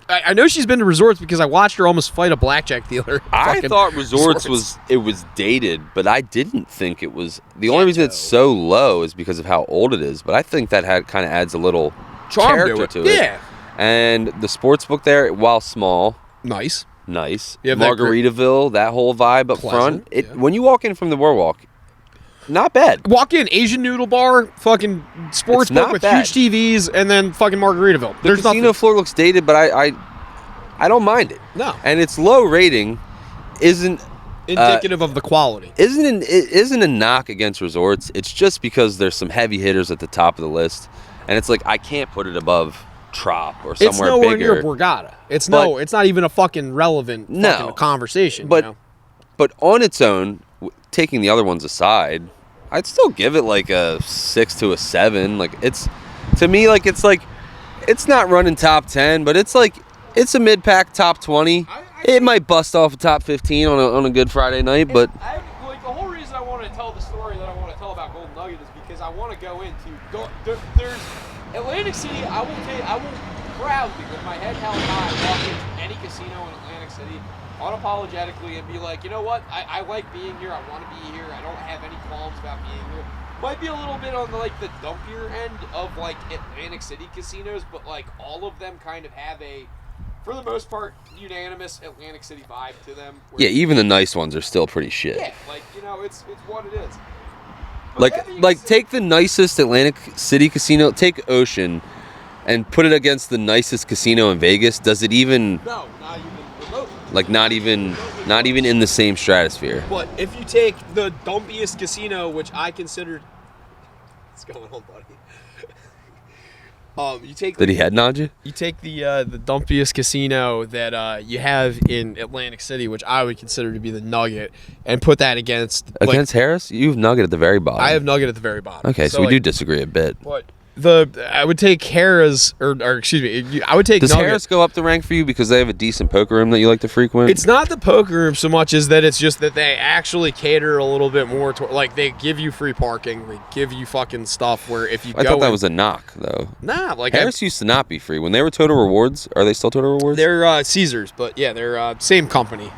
I know she's been to resorts because I watched her almost fight a blackjack dealer. I Fucking thought resorts was dated, but I didn't think it was. The only reason it's so low is because of how old it is. But I think that kind of adds a little Charm to character it. to it. Yeah. And the sports book there, while small, nice. nice. You have that Margaritaville, that whole vibe up Pleasant, front. yeah. When you walk in from the boardwalk, not bad. Walk in, Asian noodle bar, fucking sports It's not book with bad. huge TVs, and then fucking Margaritaville. The There's casino nothing. floor looks dated, but I don't mind it. No. And its low rating isn't Indicative of the quality. it isn't a knock against resorts. It's just because there's some heavy hitters at the top of the list, and it's like I can't put it above Trop or somewhere It's nowhere bigger. near Borgata. It's But- it's not even a fucking relevant No. fucking conversation. But you know? but on its own, taking the other ones aside, I'd still give it like a 6 to a 7. Like it's to me like it's not running top 10, but it's a mid-pack top 20. It might bust off a top 15 on a good Friday night, but the whole reason I want to tell the story that I want to tell about Golden Nugget is because I want to go into there's Atlantic City. I will proudly, with my head held high, walk into any casino in Atlantic City unapologetically and be like, you know what? I like being here. I want to be here. I don't have any qualms about being here. Might be a little bit on the dumpier end of like Atlantic City casinos, but like all of them kind of have a, for the most part, unanimous Atlantic City vibe to them. yeah, even the nice ones are still pretty shit. Yeah, it's what it is. But that being Like said- take the nicest Atlantic City casino, take Ocean, and put it against the nicest casino in Vegas. Does it even No, not even remotely. like not even in the same stratosphere? But if you take the dumpiest casino, which I considered, what's going on, buddy? You take Did he head nod you? you take the dumpiest casino that you have in Atlantic City, which I would consider to be the Nugget, and put that against Against Harris? You've Nugget at the very bottom. I have Nugget at the very bottom. Okay, so we do disagree a bit. But I would take Harrah's, or excuse me, I would take Does Nugget. Harris go up the rank for you because they have a decent poker room that you like to frequent? It's not the poker room so much as that it's just that they actually cater a little bit more to, like, they give you free parking, they give you fucking stuff where if you I go thought that in- was a knock though. nah, like Harris used to not be free when they were Total Rewards. Are they still Total Rewards? they're Caesars, but yeah, they're same company.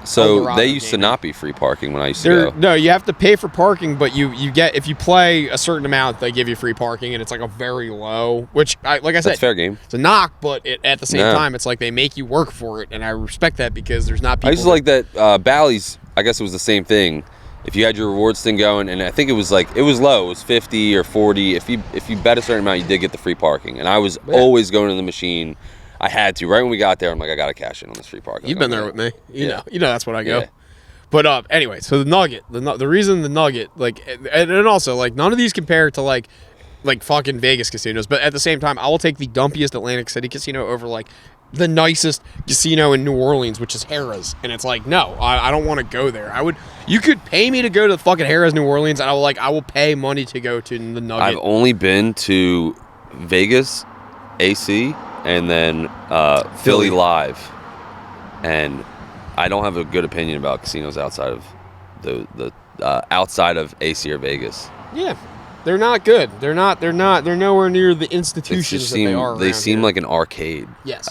so Eldorado they used to Gaming. not be free parking when I used to They're, go. no, you have to pay for parking, but you get, if you play a certain amount, they give you free parking, and it's like a very low, which like I said, That's fair game. it's a knock, but at the same No. time, it's like they make you work for it, and I respect that because there's not people. I used to like that Bally's. I guess it was the same thing. If you had your rewards thing going, and I think it was low. It was 50 or 40. If you bet a certain amount, you did get the free parking. And I was always going to the machine. I had to. Right when we got there, I'm like, I gotta cash in on this free parking. You've been there with me. You know that's what I go. Yeah. But anyway, so the Nugget, the reason the Nugget, like, and also like none of these compare to like fucking Vegas casinos, but at the same time, I will take the dumpiest Atlantic City casino over like the nicest casino in New Orleans, which is Harrah's, and it's like, no, I don't want to go there. You could pay me to go to the fucking Harrah's New Orleans, and I will pay money to go to the Nugget. I've only been to Vegas, AC, and then Philly Live, and I don't have a good opinion about casinos outside of the outside of AC or Vegas. Yeah, they're not good. They're nowhere near the They institutions just that they seem are. they around seem here. like an arcade. Yes.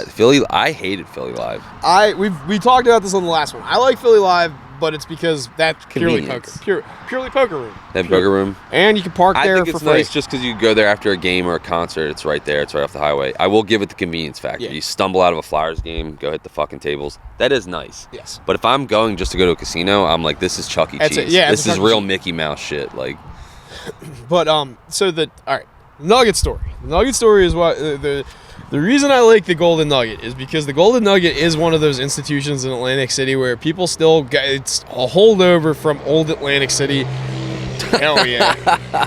I hated Philly Live. We talked about this on the last one. I like Philly Live, but it's because that's purely poker. Convenience. Purely poker room. That burger room. And you can park I there think for it's free. nice just because you go there after a game or a concert. It's right there. It's right off the highway. I will give it the convenience factor. Yeah. You stumble out of a Flyers game, go hit the fucking tables. That is nice. Yes. But if I'm going just to go to a casino, I'm like, this is Chuck E. That's Cheese. it. Yeah, this it's a is Chuck E. real Cheese. Mickey Mouse shit. Like, But all right, Nugget story. The Nugget story is what the reason I like the Golden Nugget is because the Golden Nugget is one of those institutions in Atlantic City where people still it's a holdover from old Atlantic City. Hell yeah,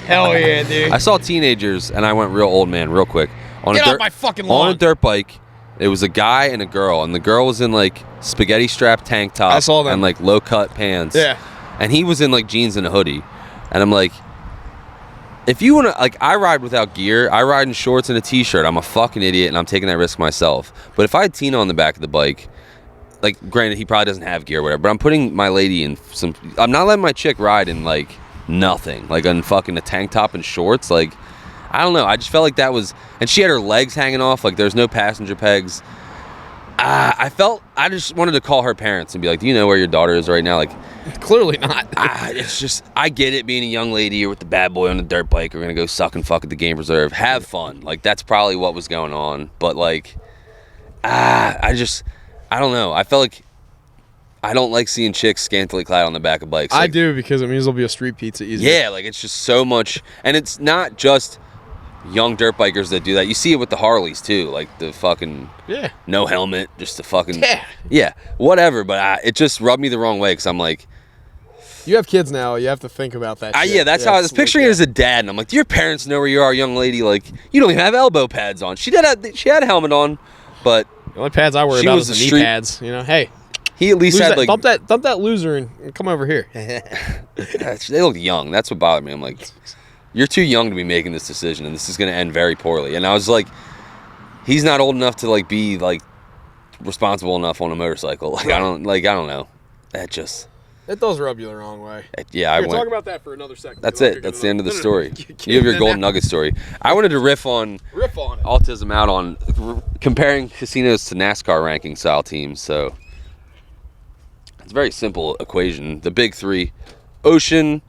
hell yeah, dude. I saw teenagers, and I went real old man real quick on Get a off dirt, my fucking on lawn. a dirt bike. It was a guy and a girl, and the girl was in like spaghetti strap tank top. I saw them. And like low cut pants. Yeah. And he was in like jeans and a hoodie, and I'm like, if you want to, like, I ride without gear. I ride in shorts and a t-shirt. I'm a fucking idiot, and I'm taking that risk myself. But if I had Tina on the back of the bike, like, granted, he probably doesn't have gear or whatever, but I'm putting my lady in some. I'm not letting my chick ride in like nothing, like on fucking a tank top and shorts. Like, I don't know. I just felt like that was, and she had her legs hanging off. Like, there's no passenger pegs. I just wanted to call her parents and be like, do you know where your daughter is right now? Like, Clearly not. it's just, I get it being a young lady. You're with the bad boy on the dirt bike. We're going to go suck and fuck at the game reserve. Have fun. Like, that's probably what was going on. But, like, I don't know. I felt like I don't like seeing chicks scantily clad on the back of bikes. I Like, do because it means there'll be a street pizza easier. Yeah, like it's just so much, and it's not just young dirt bikers that do that. You see it with the Harleys too, like the fucking Yeah. no helmet, just the fucking Yeah. whatever. But it just rubbed me the wrong way because I'm like, You have kids now. You have to think about that. Shit. yeah, that's how I was it's picturing it as a dad, and I'm like, do your parents know where you are, young lady? Like, you don't even have elbow pads on. She had a helmet on, but The only pads I worry She about was is a the knee street- pads. You know, hey, he at least lose had that, like dump that loser and come over here. they look young. That's what bothered me. I'm like, you're too young to be making this decision, and this is going to end very poorly. And I was like, he's not old enough to like be like responsible enough on a motorcycle. Like I don't know. That just It does rub you the wrong way. yeah. I Here, went. talk about that for another second. That's You're it. gonna That's get the end of the another- story. Get You have your that golden out. nugget story. I wanted to riff on Riff on it. autism out on comparing casinos to NASCAR ranking style teams. So it's a very simple equation. The big three: Ocean,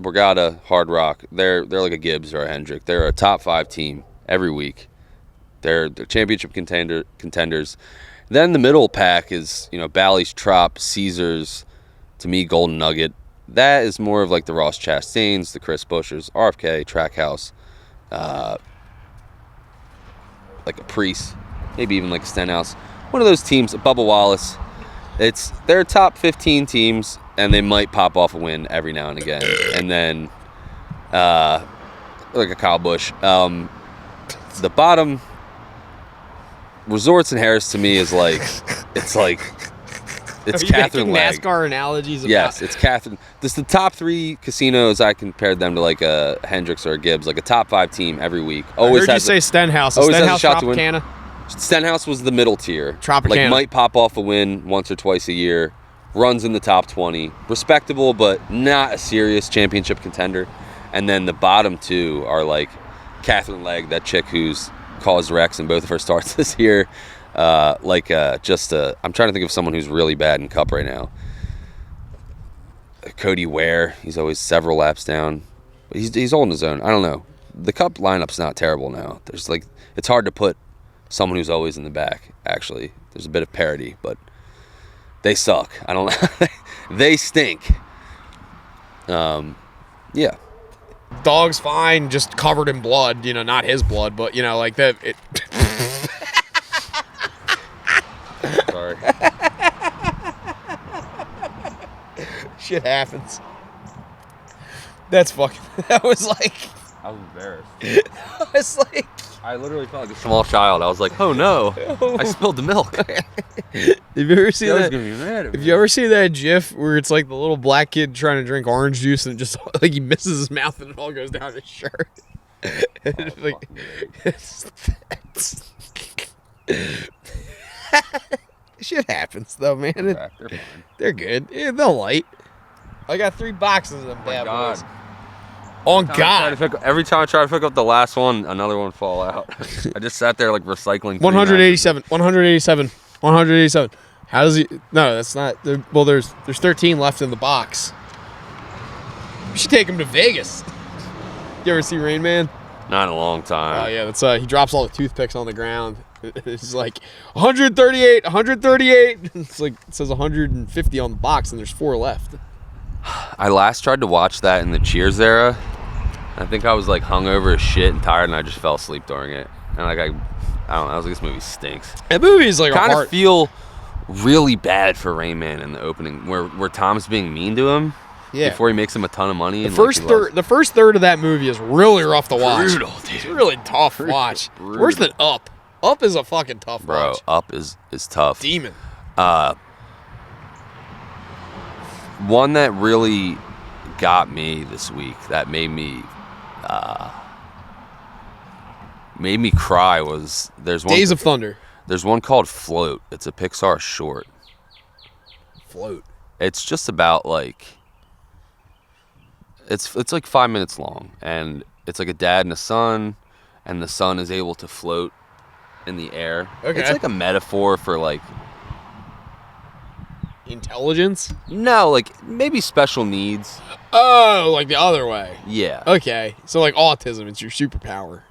Borgata, Hard Rock. They're like a Gibbs or a Hendrick. They're a top 5 team every week. They're championship contenders. Then the middle pack is Bally's, Trop, Caesars. To me, Golden Nugget. That is more of like the Ross Chastains, the Chris Bushers, RFK, Trackhouse, like a Priest, maybe even like a Stenhouse. One of those teams, Bubba Wallace. They're top 15 teams, and they might pop off a win every now and again. And then, like a Kyle Busch. The bottom, Resorts and Harris to me is like, it's Are you Catherine making Legg. NASCAR analogies? About Yes, it's Catherine. This the top 3 casinos. I compared them to like a Hendricks or a Gibbs, like a top 5 team every week. I heard you say Stenhouse. Is always has a Stenhouse shot to win. Tropicana? Stenhouse was the middle tier. Tropicana. Like might pop off a win once or twice a year. Runs in the top 20. Respectable, but not a serious championship contender. And then the bottom 2 are like Catherine Legg, that chick who's caused wrecks in both of her starts this year. I'm trying to think of someone who's really bad in Cup right now. Cody Ware, he's always several laps down. But he's holding his own. I don't know. The Cup lineup's not terrible now. It's hard to put someone who's always in the back, actually. There's a bit of parity, but they suck. I don't know. They stink. Yeah. Dog's fine, just covered in blood. Not his blood, but like that. Sorry. Shit happens. That's fucking. That was like. I was embarrassed. I was like. I literally felt like a small child. I was like, oh no, I spilled the milk. Have you ever seen that? Gonna be mad at Have you ever seen that GIF where it's like the little black kid trying to drink orange juice and just like he misses his mouth and it all goes down his shirt? Like, shit happens though, man. They're fine. They're good. Yeah, they'll light. I got 3 boxes of them bad God. boys. On God. Every time I try to pick up the last one, another one fall out. I just sat there like recycling. 187. 187. 187. How does he? No, that's not. Well, there's 13 left in the box. We should take him to Vegas. You ever see Rain Man? Not in a long time. Oh yeah, that's he drops all the toothpicks on the ground. It's like 138, 138. It's like it says 150 on the box, and there's 4 left. I last tried to watch that in the Cheers era. I think I was like hungover as shit and tired, and I just fell asleep during it. And like I don't know. I was like, this movie stinks. That movie is like Kind a of heart. feel really bad for Rain Man in the opening, where Tom's being mean to him. Yeah. Before he makes him a ton of money. The first third of that movie is really rough to watch. Brutal, dude. It's really tough watch. Brutal. Worse than Up. Up is a fucking tough Bro, watch. Up is tough. Demon. One that really got me this week, that made me cry, was there's Days of Thunder. There's one called Float. It's a Pixar short. Float. It's just about like it's like 5 minutes long, and it's like a dad and a son, and the son is able to float in the air. Okay. It's like a metaphor for like Intelligence? like maybe special needs. Oh, like the other way. Yeah. Okay. So like autism, it's your superpower.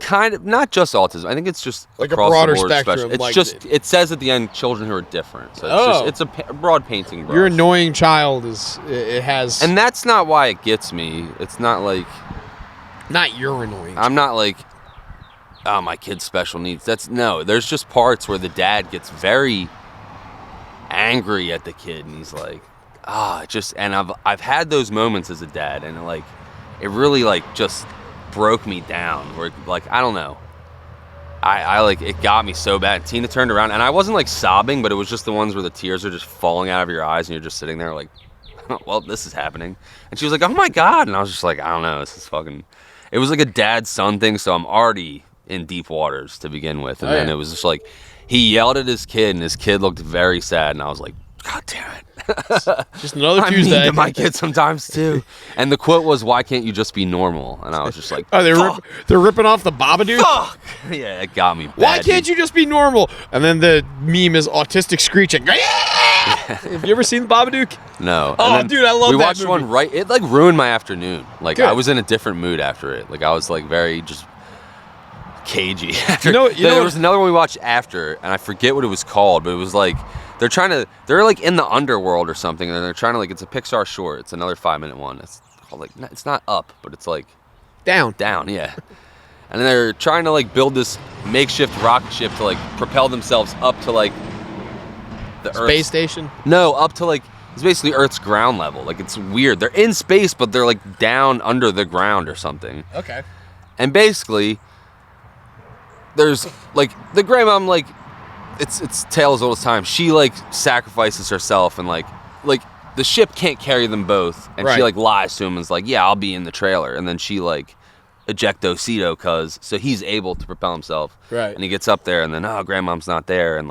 kind of not just autism. I think it's just Like a across broader the board spectrum, It's like- just it says at the end children who are different. So it's just it's a broad painting brush. Your annoying child it has and that's not why it gets me. It's not like not your annoying. I'm not like, oh, my kid's special needs. There's just parts where the dad gets very angry at the kid, and he's like, and I've had those moments as a dad, and it really just broke me down. Where I don't know, I it got me so bad. Tina turned around, and I wasn't sobbing, but it was just the ones where the tears are just falling out of your eyes, and you're just sitting there like, well, this is happening. And she was like, oh my God, and I was just like, I don't know, this is fucking. It was like a dad-son thing, so I'm already in deep waters to begin with. And then it was just he yelled at his kid, and his kid looked very sad, and I was like, God damn it. Just another I'm Tuesday. mean to my kid sometimes, too. And the quote was, why can't you just be normal? And I was just like, Oh, they're ripping off the Babadook? fuck! Yeah, it got me bad. Why can't you just be normal? And then the meme is autistic screeching. Have you ever seen the Babadook? No. Oh, And then dude, I love we that watched movie. one it ruined my afternoon. Good. I was in a different mood after it. I was very just cagey after. There was another one we watched after, and I forget what it was called, but it was they're in the underworld or something, and they're trying to it's a Pixar short. It's another 5-minute one. It's called it's not Up, but it's Down. yeah. And then they're trying to build this makeshift rocket ship to propel themselves up to the Space Earth's, station? no, up to it's basically Earth's ground level. It's weird. They're in space, but they're down under the ground or something. Okay. And basically, there's the grandmom it's tale as old as time. She sacrifices herself and the ship can't carry them both, and she Right. lies to him and is like, yeah, I'll be in the trailer, and then she ejectocito so he's able to propel himself. Right. And he gets up there, and then grandmom's not there, and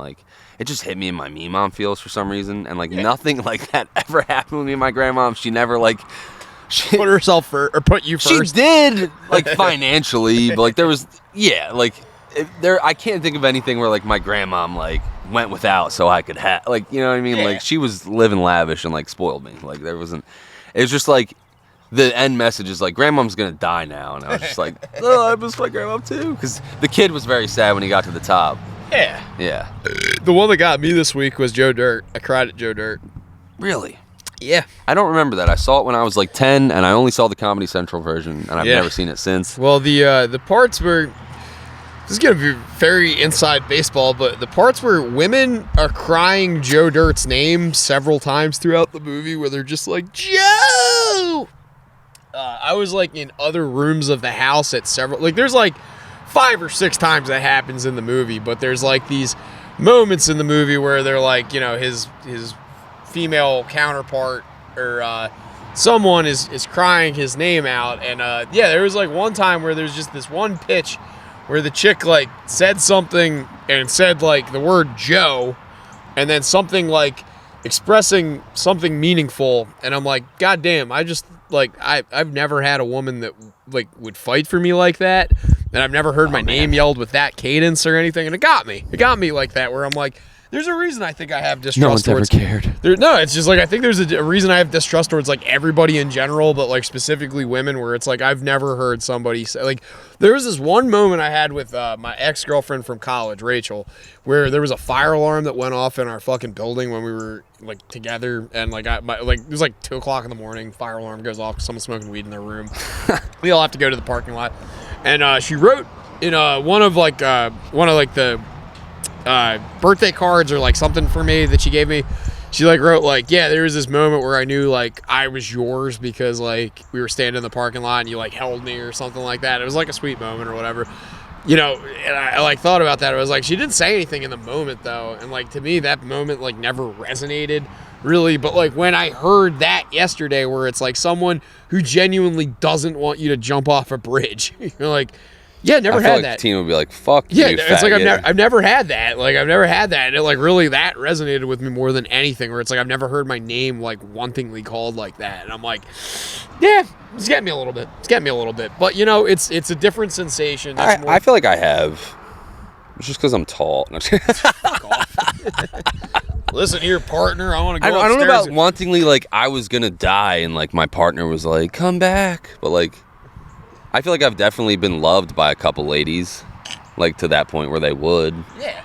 it just hit me in my me mom feels for some reason, and nothing like that ever happened with me and my grandmom. She never she Put herself first, or put you she first. did financially, but there was I can't think of anything where my grandmom went without so I could have you know what I mean? Yeah. She was living lavish and spoiled me. There wasn't. It was just the end message is grandmom's gonna die now, and I was just oh, I miss my grandmom too, because the kid was very sad when he got to the top. Yeah. Yeah. The one that got me this week was Joe Dirt. I cried at Joe Dirt. Really? Yeah. I don't remember that. I saw it when I was 10, and I only saw the Comedy Central version, and I've Yeah. never seen it since. Well, the parts where this is gonna be very inside baseball, but the parts where women are crying Joe Dirt's name several times throughout the movie, where they're just like Joe. I was in other rooms of the house at several. There's 5 or 6 times that happens in the movie, but there's these moments in the movie where they're his female counterpart or someone is crying his name out, and there was one time where there's just this one pitch where the chick said something and said the word Joe, and then something expressing something meaningful, and I'm like, God damn, I just I've never had a woman that would fight for me like that, and I've never heard my name yelled with that cadence or anything, and it got me like that, where I'm like, there's a reason I think I have distrust. No one's ever towards cared. No, it's just I think there's a reason I have distrust towards everybody in general, but specifically women, where it's I've never heard somebody say there was this one moment I had with my ex-girlfriend from college, Rachel, where there was a fire alarm that went off in our fucking building when we were together, and it was 2:00 in the morning. Fire alarm goes off because someone's smoking weed in their room. We all have to go to the parking lot, and she wrote in one of the birthday cards or something for me that she gave me. She wrote yeah, there was this moment where I knew I was yours because we were standing in the parking lot and you held me or something like that. It was a sweet moment or whatever, and I thought about that. I was she didn't say anything in the moment though, and to me that moment never resonated really. But when I heard that yesterday, where it's someone who genuinely doesn't want you to jump off a bridge, you're yeah, never I feel had that. Tina would be fuck Yeah, you, it's faggot. I've never had that. I've never had that, and it really that resonated with me more than anything. Where it's I've never heard my name wantingly called like that, and I'm yeah, it's getting me a little bit. But it's a different sensation. I feel like I have. It's just because I'm tall. Listen here, partner. I want to go. I don't know upstairs. about wantingly I was gonna die and my partner was come back, but I feel like I've definitely been loved by a couple ladies, like to that point where they would. Yeah.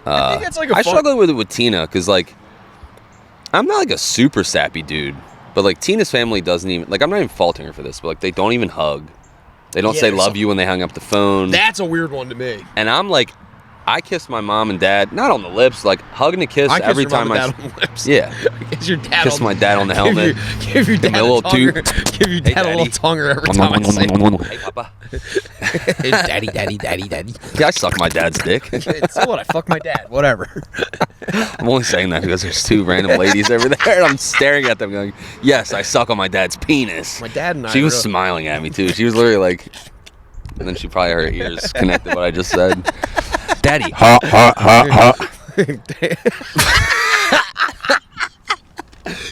I think it's like I struggle with it with Tina because like I'm not like a super sappy dude, but like Tina's family doesn't even like I'm not even faulting her for this, but like they don't even hug. They don't say love you when they hang up the phone. That's a weird one to me. And I'm like, I kiss my mom and dad not on the lips, like hugging a kiss every time I. Kiss your mom and dad on the lips. Yeah. Kiss your dad. Kiss my dad on the helmet. Give your dad a little toot. Give your dad a little tonguer every time I say. Hey, Papa. Hey, daddy. Yeah, I suck my dad's dick. So what? I fuck my dad. Whatever. I'm only saying that because there's two random ladies over there, and I'm staring at them going, yes, I suck on my dad's penis. My dad and I. She was smiling at me, too. She was literally like, and then she probably her ears connected what I just said. Daddy. Ha, ha, ha, ha.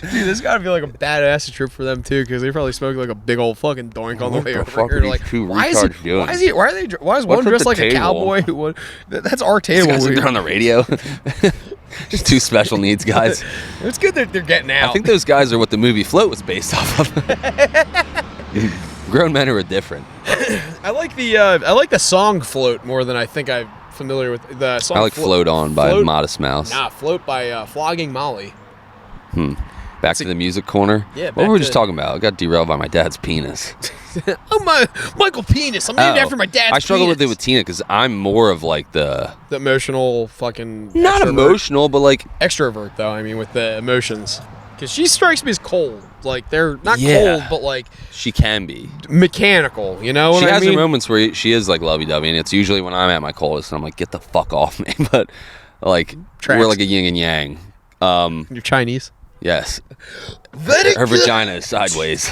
Dude, this gotta be like a badass trip for them too, because they probably smoke like a big old fucking doink on the way over here. Like, why is one dressed like a cowboy? That's our table. They're on the radio. Just two special needs guys. It's good that they're getting out. I think those guys are what the movie Float was based off of. Grown men who are different. I like the song Float more than I think I'm familiar with the song. I like Float On by Modest Mouse. Nah, Float by Flogging Molly. Back to the music corner. Yeah. What were we just talking about? I got derailed by my dad's penis. Oh my, Michael Penis. I'm named after my dad's. I struggle penis. with it with Tina because I'm more of like the emotional fucking. Not extrovert. Emotional, but like extrovert though. I mean, with the emotions, because she strikes me as cold. Like they're not cold, but like she can be mechanical. You know what I mean? She has her moments where she is like lovey-dovey, and it's usually when I'm at my coldest, and I'm like, get the fuck off me. But like we're like a yin and yang. You're Chinese. Yes. Very her good. vagina is sideways.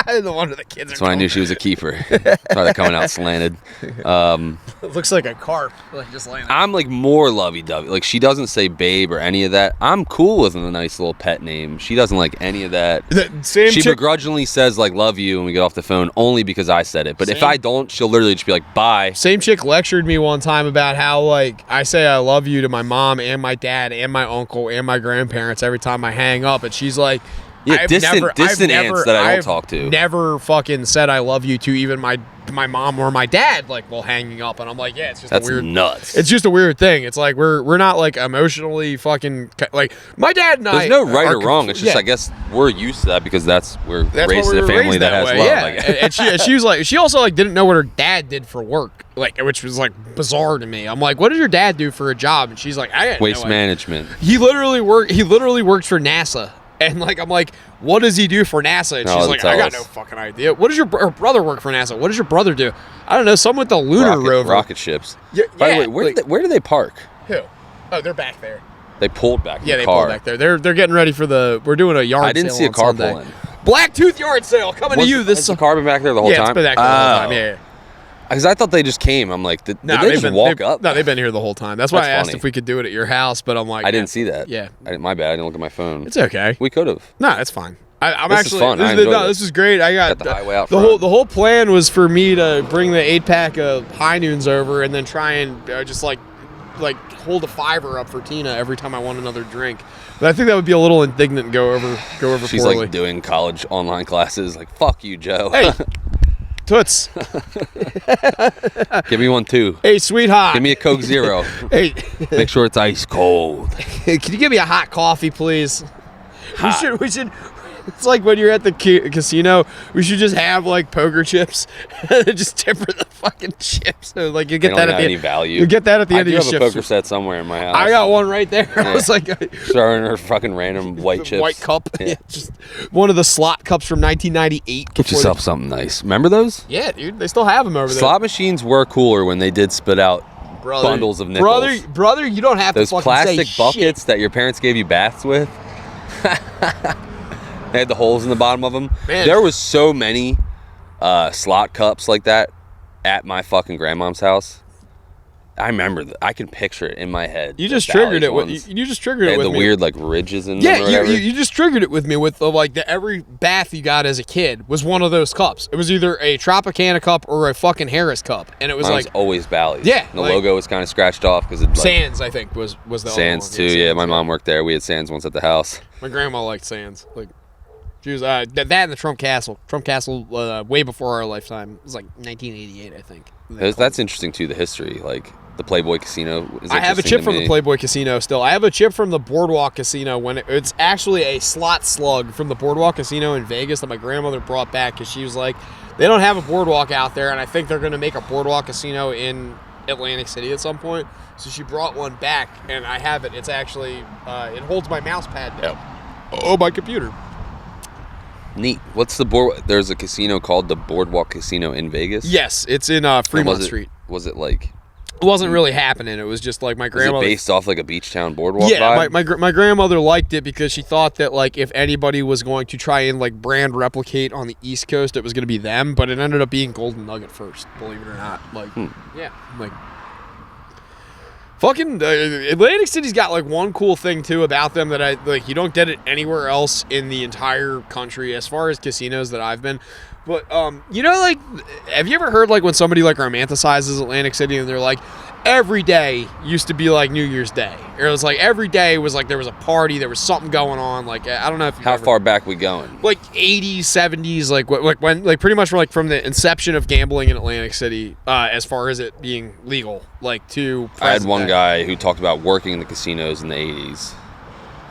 No wonder the kids. That's when I knew she was a keeper. Saw that coming out slanted. It looks like a carp, like just laying there. I'm like more lovey-dovey. Like she doesn't say babe or any of that. I'm cool with a nice little pet name. She doesn't like any of that. She begrudgingly says like love you when we get off the phone only because I said it. But if I don't, she'll literally just be like bye. Same chick lectured me one time about how like I say I love you to my mom and my dad and my uncle and my grandparents every time I hang up, and she's like. Yeah, distant aunts that I don't talk to. Never fucking said I love you to even my mom or my dad, like, while hanging up. And I'm like, yeah, it's just That's a weird... nuts. It's just a weird thing. It's like, we're not, like, emotionally fucking... Like, my dad and There's no right or wrong. It's just, I guess, we're used to that because we're raised in a family that has love. Yeah. And she was like... She also, like, didn't know what her dad did for work. Like, which was, like, bizarre to me. I'm like, what does your dad do for a job? And she's like, I had Waste management. He literally works for NASA. And, like, I'm like, what does he do for NASA? And she's like, I got no fucking idea. What does her brother work for NASA? What does your brother do? I don't know. Someone with the lunar rover. Rocket ships. Yeah, By the way, where do they park? Who? Oh, they're back there. They pulled back they pulled back there. They're getting ready for we're doing a yard sale. I didn't see a car pull in. Blacktooth yard sale coming to you. Has the car been back there the whole time? Yeah, it's been back there the whole time. Yeah. Because I thought they just came. I'm like, did they just walk up? No, they've been here the whole time. That's why I asked if we could do it at your house, but I'm like... I didn't see that. Yeah. My bad. I didn't look at my phone. It's okay. We could have. No, it's fine. I'm this actually... is fun. This is great. I got the highway out the front. whole plan was for me to bring the 8-pack of High Noons over and then try and just like hold a $5 up for Tina every time I want another drink. But I think that would be a little indignant and go over She's poorly. like doing college online classes. Like, fuck you, Joe. Hey. Toots. Give me one too. Hey, sweetheart. Give me a Coke Zero. Hey. Make sure it's ice cold. Can you give me a hot coffee, please? We should. It's like when you're at the casino. We should just have like poker chips and just temper the fucking chips. So like you get that at the any value. You get that at the end of your shift. I do have a poker set somewhere in my house. I got one right there. Yeah. I was like, throwing her fucking random white chips. White cup. Yeah. Just one of the slot cups from 1998. Get yourself something nice. Remember those? Yeah, dude. They still have them over there. Slot machines were cooler when they did spit out bundles of nickels. Brother, you don't have those to fucking plastic say buckets shit. that your parents gave you baths with. They had the holes in the bottom of them. Man. There was so many slot cups like that at my fucking grandmom's house. I remember that. I can picture it in my head. You just triggered it with you just triggered it with the me. weird like ridges in them. Yeah, or whatever. you just triggered it with me with like every bath you got as a kid was one of those cups. It was either a Tropicana cup or a fucking Harris cup, and it was Mine like was always Bally's. Yeah, the like, logo was kind of scratched off because it Sands. I think was the Sands other one. too. Yeah, my mom worked there. We had Sands once at the house. My grandma liked Sands. Like She was that and the Trump Castle. Trump Castle, way before our lifetime. It was like 1988, I think. That's interesting too. The history, like the Playboy Casino. Is I have a interesting chip to from me. the Playboy Casino still. I have a chip from the Boardwalk Casino when it's actually a slot slug from the Boardwalk Casino in Vegas that my grandmother brought back because she was like, they don't have a boardwalk out there, and I think they're going to make a Boardwalk Casino in Atlantic City at some point. So she brought one back, and I have it. It's actually, it holds my mouse pad down. Oh, my computer. Neat. What's the board? There's a casino called the Boardwalk Casino in Vegas. Yes, it's in Fremont Street. Was it like? It wasn't really happening. It was just like my Was grandmother. it based off like a beach town boardwalk Yeah, vibe? my grandmother liked it because she thought that like if anybody was going to try and like brand replicate on the East Coast, it was going to be them. But it ended up being Golden Nugget first, believe it or not. Like, yeah, like fucking Atlantic City's got like one cool thing too about them that I like. You don't get it anywhere else in the entire country as far as casinos that I've been. But you know, like, have you ever heard like when somebody like romanticizes Atlantic City and they're like, every day used to be like New Year's Day, or it was like every day was like there was a party, there was something going on. Like I don't know if How far back we going? like 80s, 70s, like when like pretty much like from the inception of gambling in Atlantic City, as far as it being legal, like to I had present one day. guy who talked about working in the casinos in the 80s,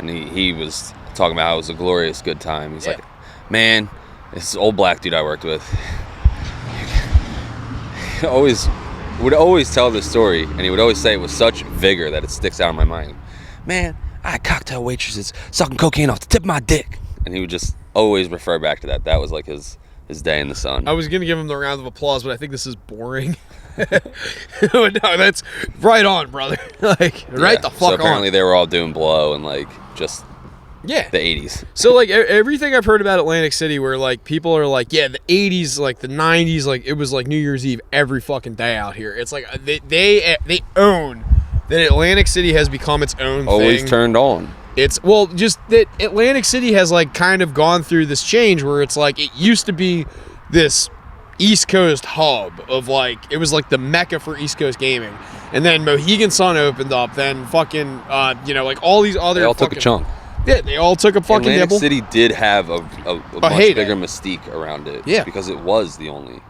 and he was talking about how it was a glorious good time. He's Yeah. like, man, this old black dude I worked with would always tell this story, and he would always say it with such vigor that it sticks out in my mind. Man, I had cocktail waitresses sucking cocaine off the tip of my dick, and he would just always refer back to that. That was like his day in the sun. I was gonna give him the round of applause, but I think this is boring. No, that's right on, brother. Like right Yeah. the fuck So apparently on. they were all doing blow and like just Yeah. the 80s. So like everything I've heard about Atlantic City, where like people are like, yeah, the 80s, like the 90s, like it was like New Year's Eve every fucking day out here. It's like they own that Atlantic City has become its own Always thing. turned on. It's just that Atlantic City has like kind of gone through this change where it's like it used to be this East Coast hub of like, it was like the mecca for East Coast gaming, and then Mohegan Sun opened up, then fucking like all these other They all took a fucking- chunk. Yeah, they all took a fucking Atlantic nibble. City did have a much heyday. bigger mystique around it. Yeah. Because it was the only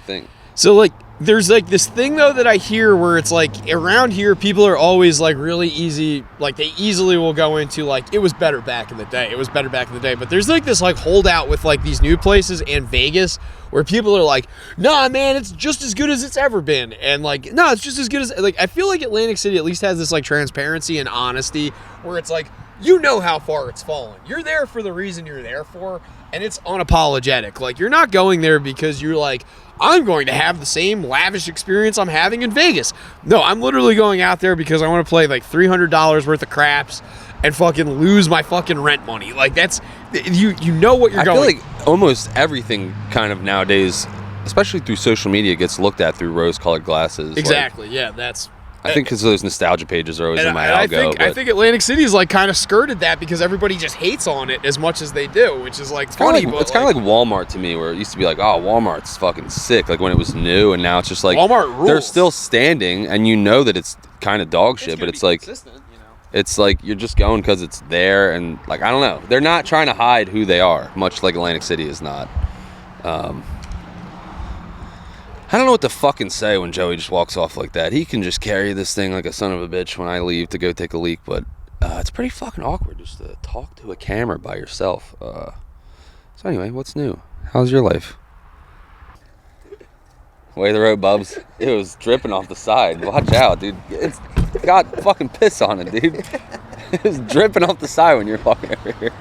thing. So like there's like this thing though that I hear where it's like around here people are always like really easy, like they easily will go into like it was better back in the day. It was better back in the day. But there's like this like holdout with like these new places and Vegas where people are like, nah man, it's just as good as it's ever been. And like, no, it's just as good as like I feel like Atlantic City at least has this like transparency and honesty where it's like, you know how far it's fallen. You're there for the reason you're there for, and it's unapologetic. Like, you're not going there because you're like, I'm going to have the same lavish experience I'm having in Vegas. No, I'm literally going out there because I want to play like $300 worth of craps and fucking lose my fucking rent money. Like, that's, you know what you're I going. feel like almost everything kind of nowadays, especially through social media, gets looked at through rose-colored glasses. Like, Exactly, yeah, that's... I think because those nostalgia pages are always in my I algo. I think Atlantic City's like kind of skirted that because everybody just hates on it as much as they do, which is like funny. it's kind of like Walmart to me, where it used to be like, oh, Walmart's fucking sick, like when it was new, and now it's just like Walmart rules. they're still standing, and you know that it's kind of dog shit, but it's like it's like you're just going because it's there, and like I don't know, they're not trying to hide who they are, much like Atlantic City is not. I don't know what to fucking say when Joey just walks off like that. He can just carry this thing like a son of a bitch when I leave to go take a leak, but it's pretty fucking awkward just to talk to a camera by yourself. So anyway, what's new? How's your life? Way the road, Bubs. It was dripping off the side. Watch out, dude. It's got fucking piss on it, dude. It was dripping off the side when you're walking over here.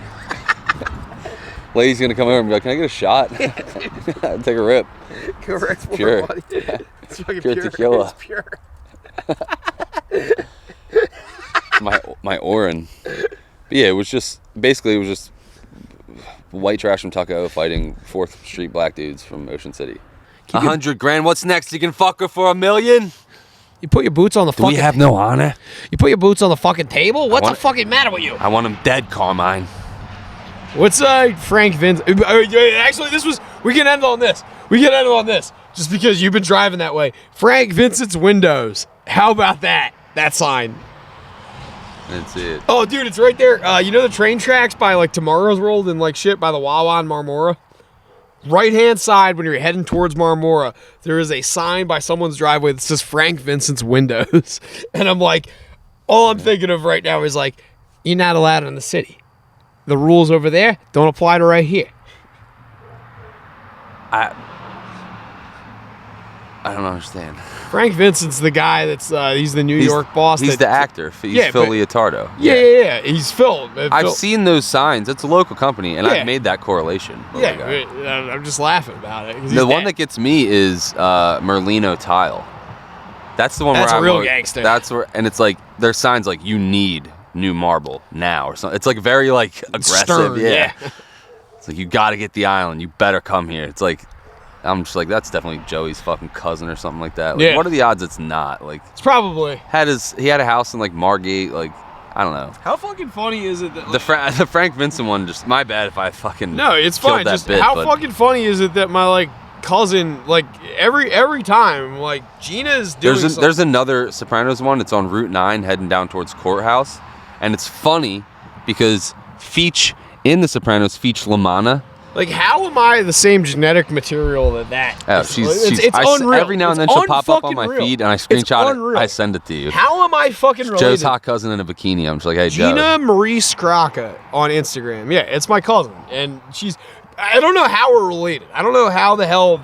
Lady's gonna come over and be like, "Can I get a shot?" Take a rip. correct. Pure. It's fucking Pure pure. tequila. It's pure. my Orin. But yeah, it was just white trash from Tuckahoe fighting 4th Street black dudes from Ocean City. $100,000. What's next? You can fuck her for $1 million. You put your boots on the Do we have no honor? You put your boots on the fucking table? What's want- the fucking matter with you? I want him dead, Carmine. What's Frank Vince? Actually, we can end on this. Just because you've been driving that way. Frank Vincent's windows. How about that? That sign. I didn't see it. Oh, dude, it's right there. You know the train tracks by like Tomorrow's World and like shit by the Wawa in Marmora? Right hand side when you're heading towards Marmora, there is a sign by someone's driveway that says Frank Vincent's Windows. And I'm like, all I'm thinking of right now is like, you're not allowed in the city. The rules over there don't apply to right here. I don't understand. Frank Vincent's the guy that's he's the New York boss. He's the actor. He's Yeah, Phil but- Leotardo. Yeah. He's Phil. I've seen those signs. It's a local company, and Yeah. I've made that correlation. Yeah, I'm just laughing about it. 'cause he's The one dead. that gets me is Merlino Tile. That's the one That's where a I'm real like, gangster. That's where, and it's like there's signs like you need new marble now or something. It's like very like aggressive. Stern, yeah. It's like you got to get the island. You better come here. It's like I'm just like that's definitely Joey's fucking cousin or something like that. Like, Yeah. What are the odds it's not? Like It's probably. he had a house in like Margate. Like I don't know. How fucking funny is it that The Frank Vincent one, just my bad if I fucking No, it's killed fine. that Just bit, how but fucking funny is it that my like cousin, like every time, like Gina's doing there's another Sopranos one. It's on Route 9 heading down towards Courthouse, and it's funny because Feach in the Sopranos, Feach Lamanna. like how am I the same genetic material that? Oh, is? she's it's unreal. every now and then It's she'll pop up on unfucking my real. feed, and I It's screenshot unreal. it. I send it to you. How am I fucking related? Joe's hot cousin in a bikini. I'm just like, hey, Gina Joe. Marie Scrocca on Instagram. Yeah, it's my cousin, and she's. I don't know how we're related. I don't know how the hell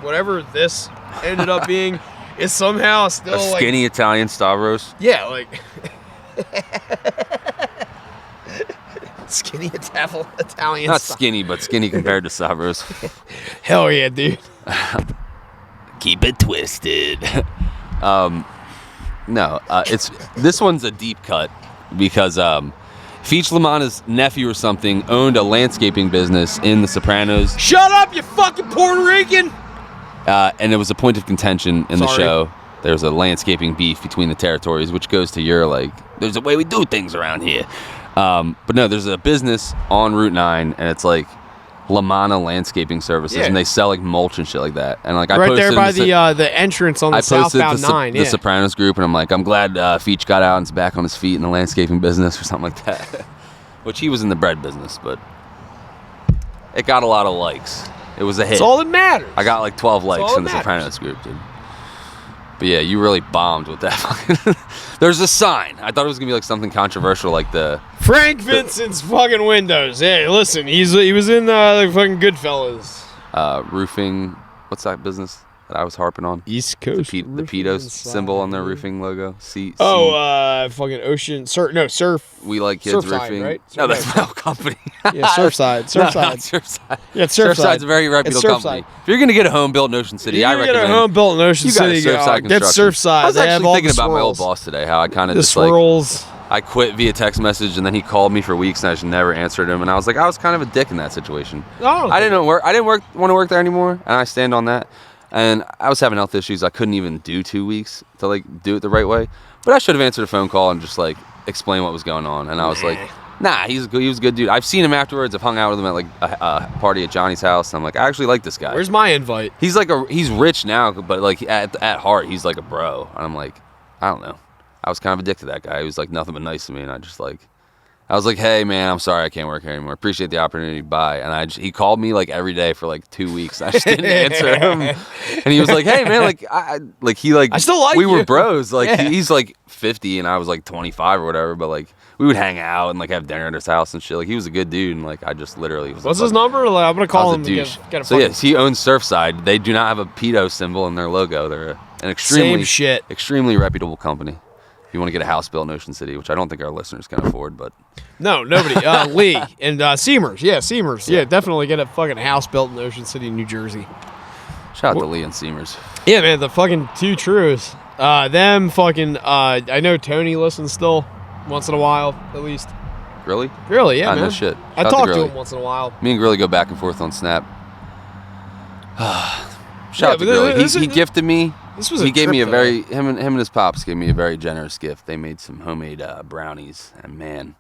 whatever this ended up being, is somehow still A skinny Italian Stavros. Yeah, like skinny Italian. Not style. skinny, but skinny compared to Stavros. Hell yeah, dude. Keep it twisted. No, it's this one's a deep cut because Feach Lamanna's nephew or something owned a landscaping business in The Sopranos, Shut up, you fucking Puerto Rican. and it was a point of contention in the Sorry. show. There was a landscaping beef between the territories, which goes to your like, there's a way we do things around here. But no, there's a business on Route 9, and it's like Lamanna Landscaping Services, Yeah. and they sell like mulch and shit like that. And like I Right posted there in by the the entrance on the I posted southbound the 9. Yeah. Sopranos group, and I'm like, I'm glad Feach got out and is back on his feet in the landscaping business or something like that. Which he was in the bread business, but it got a lot of likes. It was a hit. That's all that matters. I got like 12 likes all in the that matters. Sopranos group, dude. But yeah, you really bombed with that. Fucking There's a sign. I thought it was gonna be like something controversial, like the Frank Vincent's fucking windows. Hey, listen, he was in the fucking Goodfellas. roofing. What's that business that I was harping on? East Coast. The Pedos symbol on their roofing logo. Fucking ocean surf. We like kids Surfside, roofing. right? No, that's my old company. Yeah, Surfside. No, Surfside. not Surfside. Yeah, it's Surfside. Surfside's a very reputable It's company. Surfside. If you're gonna get a home built in Ocean City, You I get recommend a home built in Ocean you got City. a Surfside Get Construction. Surfside. I was They have actually all thinking the about my old swirls. boss today. How I kind of The just like swirls. I quit via text message, and then he called me for weeks, and I just never answered him. And I was like, I was kind of a dick in that situation. I didn't want to work there anymore, and I stand on that. And I was having health issues. I couldn't even do 2 weeks to like do it the right way. But I should have answered a phone call and just like explain what was going on. And I was like, nah, he was a good dude. I've seen him afterwards. I've hung out with him at like a party at Johnny's house. And I'm like, I actually like this guy. Where's my invite? He's like he's rich now, but like at heart, he's like a bro. And I'm like, I don't know. I was kind of addicted to that guy. He was like nothing but nice to me, and I was like, hey man, I'm sorry I can't work here anymore. Appreciate the opportunity. Bye. And he called me like every day for like 2 weeks. I just didn't answer him. And he was like, hey man, like I still like we were you. bros. Like Yeah. he's like 50 and I was like 25 or whatever. But like we would hang out and like have dinner at his house and shit. Like he was a good dude, and like I just literally was. What's like, his number? Like, I'm gonna I call was him. a And douche. get a So fucking yes, he owns Surfside. They do not have a pedo symbol in their logo. They're an extremely shit. extremely reputable company. If you want to get a house built in Ocean City, which I don't think our listeners can afford, but No, nobody. Lee and Seamers. Yeah, Seamers. Yeah, definitely get a fucking house built in Ocean City, New Jersey. shout out to Lee and Seamers. Yeah, man, the fucking two trues. Them fucking. I know Tony listens still, once in a while at least. Really? Really? Yeah, I man. know shit. I Shout out talk to Gurley. him once in a while. Me and Grilly go back and forth on Snap. Shout Yeah, out to but Grilly. this He is- gifted me. This was He a gave me a trip, very him and his pops gave me a very generous gift. They made some homemade brownies, and man,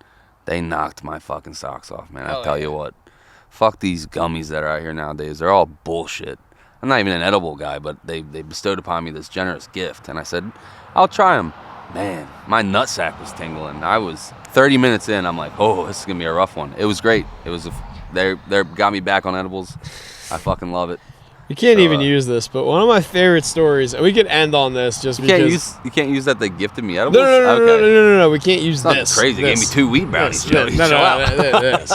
they knocked my fucking socks off, man. I Oh, tell yeah. you what, fuck these gummies that are out here nowadays. They're all bullshit. I'm not even an edible guy, but they bestowed upon me this generous gift, and I said, I'll try them. Man, my nutsack was tingling. I was 30 minutes in. I'm like, oh, this is gonna be a rough one. It was great. It was they got me back on edibles. I fucking love it. You can't even use this, but one of my favorite stories. We could end on this just because You can't use that. They gifted me edibles. No. We can't use It's this. not crazy. They gave me 2 wheat brownies. Jody. This.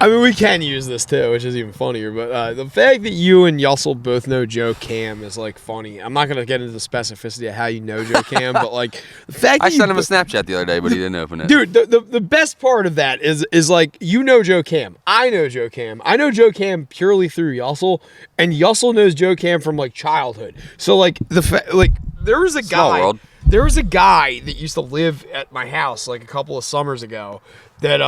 I mean, we can use this too, which is even funnier. But the fact that you and Yussel both know Joe Cam is like funny. I'm not gonna get into the specificity of how you know Joe Cam, but like the fact that I sent him a Snapchat the other day, but he didn't open it. Dude, the best part of that is like you know Joe Cam. I know Joe Cam. I know Joe Cam purely through Yussel, and Yussel knows Joe Cam from like childhood. So like there was a Small guy. world. There was a guy that used to live at my house like a couple of summers ago that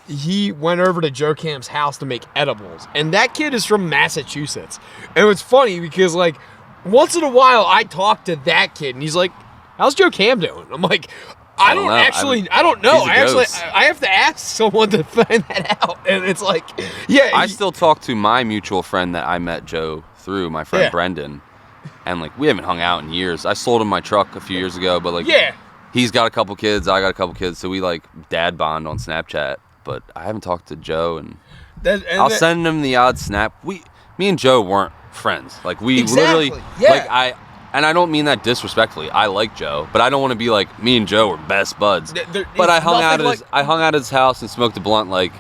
he went over to Joe Cam's house to make edibles. And that kid is from Massachusetts. And it's funny because like once in a while I talk to that kid and he's like, how's Joe Cam doing? I'm like, I don't know. I have to ask someone to find that out. And it's like, yeah. I still talk to my mutual friend that I met Joe through, my friend Yeah. Brendan. And like we haven't hung out in years. I sold him my truck a few years ago, but like Yeah. he's got a couple kids, I got a couple kids, so we like dad bond on Snapchat. But I haven't talked to Joe, and I'll send him the odd snap. Me and Joe weren't friends. Like we Exactly, literally, yeah. and I don't mean that disrespectfully. I like Joe, but I don't want to be like me and Joe were best buds. But I hung out at his house and smoked a blunt like.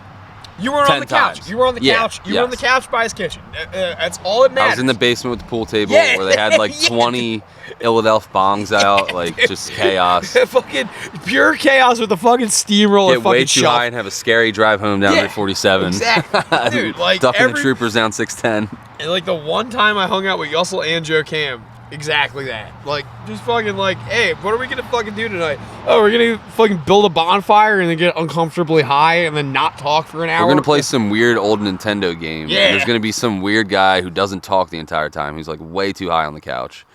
You were on 10 the couch. times. You were on the Yeah, couch. You were on the yes. couch by his kitchen. That's all that matters. I was in the basement with the pool table Yeah, where they had like yeah. 20 Philadelphia bongs out, like just chaos. Fucking pure chaos with the fucking steamroller. Get way too high and have a scary drive home down Yeah, Route 47. exactly. Dude, like ducking the troopers down 610. And like the one time I hung out with Yussel and Joe Cam, exactly that. Like just fucking like, hey, what are we gonna fucking do tonight? Oh, we're gonna fucking build a bonfire and then get uncomfortably high and then not talk for an hour. We're gonna play some weird old Nintendo game. Yeah. And there's gonna be some weird guy who doesn't talk the entire time. He's like way too high on the couch.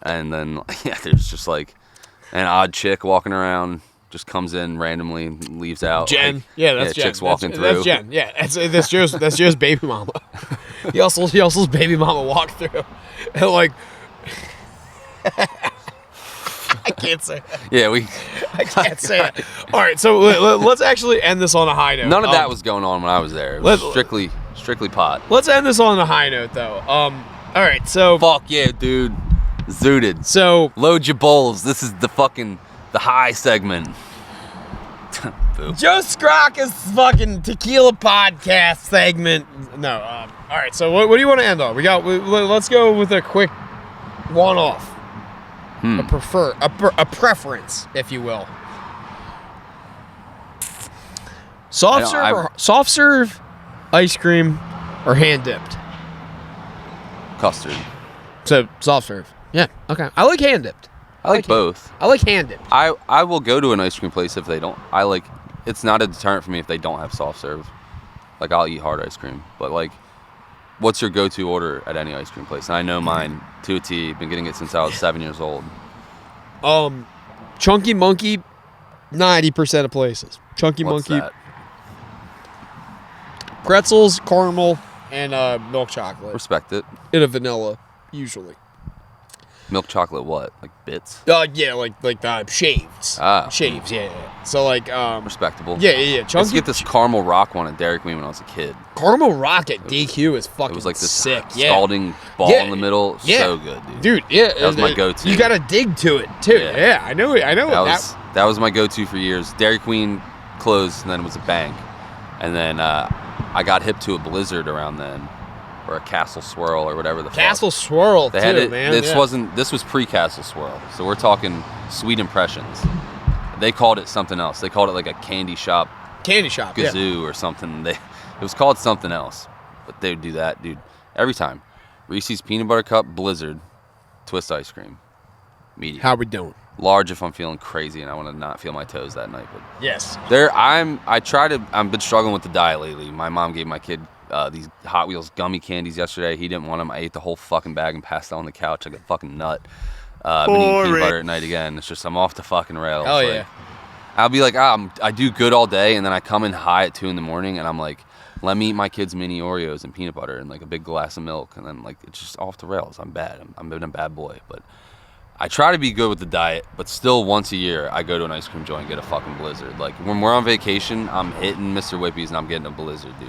And then yeah, there's just like an odd chick walking around, just comes in randomly and leaves out. Jen. Like, Yeah, that's Jen. Chicks walking through. That's Jen. Yeah, that's Joe's baby mama. Yussel's baby mama walked through. And like I can't say that. Yeah, I can't say it. All right, so let's actually end this on a high note. none of that was going on when I was there. It was strictly pot. Let's end this on a high note, though. All right, so Fuck yeah, dude. Zooted. so Load your bowls. This is the high segment. Boo. Joe Scrocka's fucking tequila podcast segment. No. All right, so what do you want to end on? Let's go with a quick one-off. A preference, if you will. Soft serve, ice cream, or hand dipped. Custard. So soft serve. Yeah. Okay. I like hand dipped. I like both. I like hand dipped. I will go to an ice cream place if they don't. It's not a deterrent for me if they don't have soft serve. Like I'll eat hard ice cream, but like, what's your go-to order at any ice cream place? And I know mine to a T. Been getting it since I was 7 years old. Chunky Monkey, 90% of places. Chunky What's Monkey, that? pretzels, caramel, and milk chocolate. Respect it. In a vanilla, usually. Milk chocolate what? Like bits? Yeah, like shaves. Ah. Shaves, yeah. So like Respectable. Yeah. I used Chunky to get this caramel rock one at Dairy Queen when I was a kid. caramel rock at DQ is fucking It was like this sick. Yeah. scalding ball Yeah. in the middle. Yeah. So good, dude. Dude, yeah. That was my go-to. You gotta dig to it too. Yeah. Yeah, I know. That was my go-to for years. Dairy Queen closed, and then it was a bank. And then I got hip to a Blizzard around then, or a Castle Swirl, or whatever the Castle fuck. Swirl They too, had it. man. This was pre-Castle Swirl, so we're talking Sweet Impressions. They called it something else. They called it like a candy shop Candy shop. Yeah. Gazoo or something. It was called something else, but they would do that, dude, every time. Reese's Peanut Butter Cup, Blizzard, Twist ice cream, medium. How we doing? Large if I'm feeling crazy and I want to not feel my toes that night. But Yes. I've been struggling with the diet lately. My mom gave my kid these Hot Wheels gummy candies yesterday. He didn't want them. I ate the whole fucking bag and passed out on the couch like a fucking nut. I've been eating peanut butter at night again. It's just I'm off the fucking rails. Oh Like, yeah. I'll be like, I do good all day, and then I come in high at 2 a.m, and I'm like, let me eat my kids mini Oreos and peanut butter and like a big glass of milk, and then like it's just off the rails. I'm bad. I've been a bad boy, but I try to be good with the diet, but still once a year I go to an ice cream joint and get a fucking Blizzard. Like when we're on vacation, I'm hitting Mr. Whippy's and I'm getting a Blizzard, dude.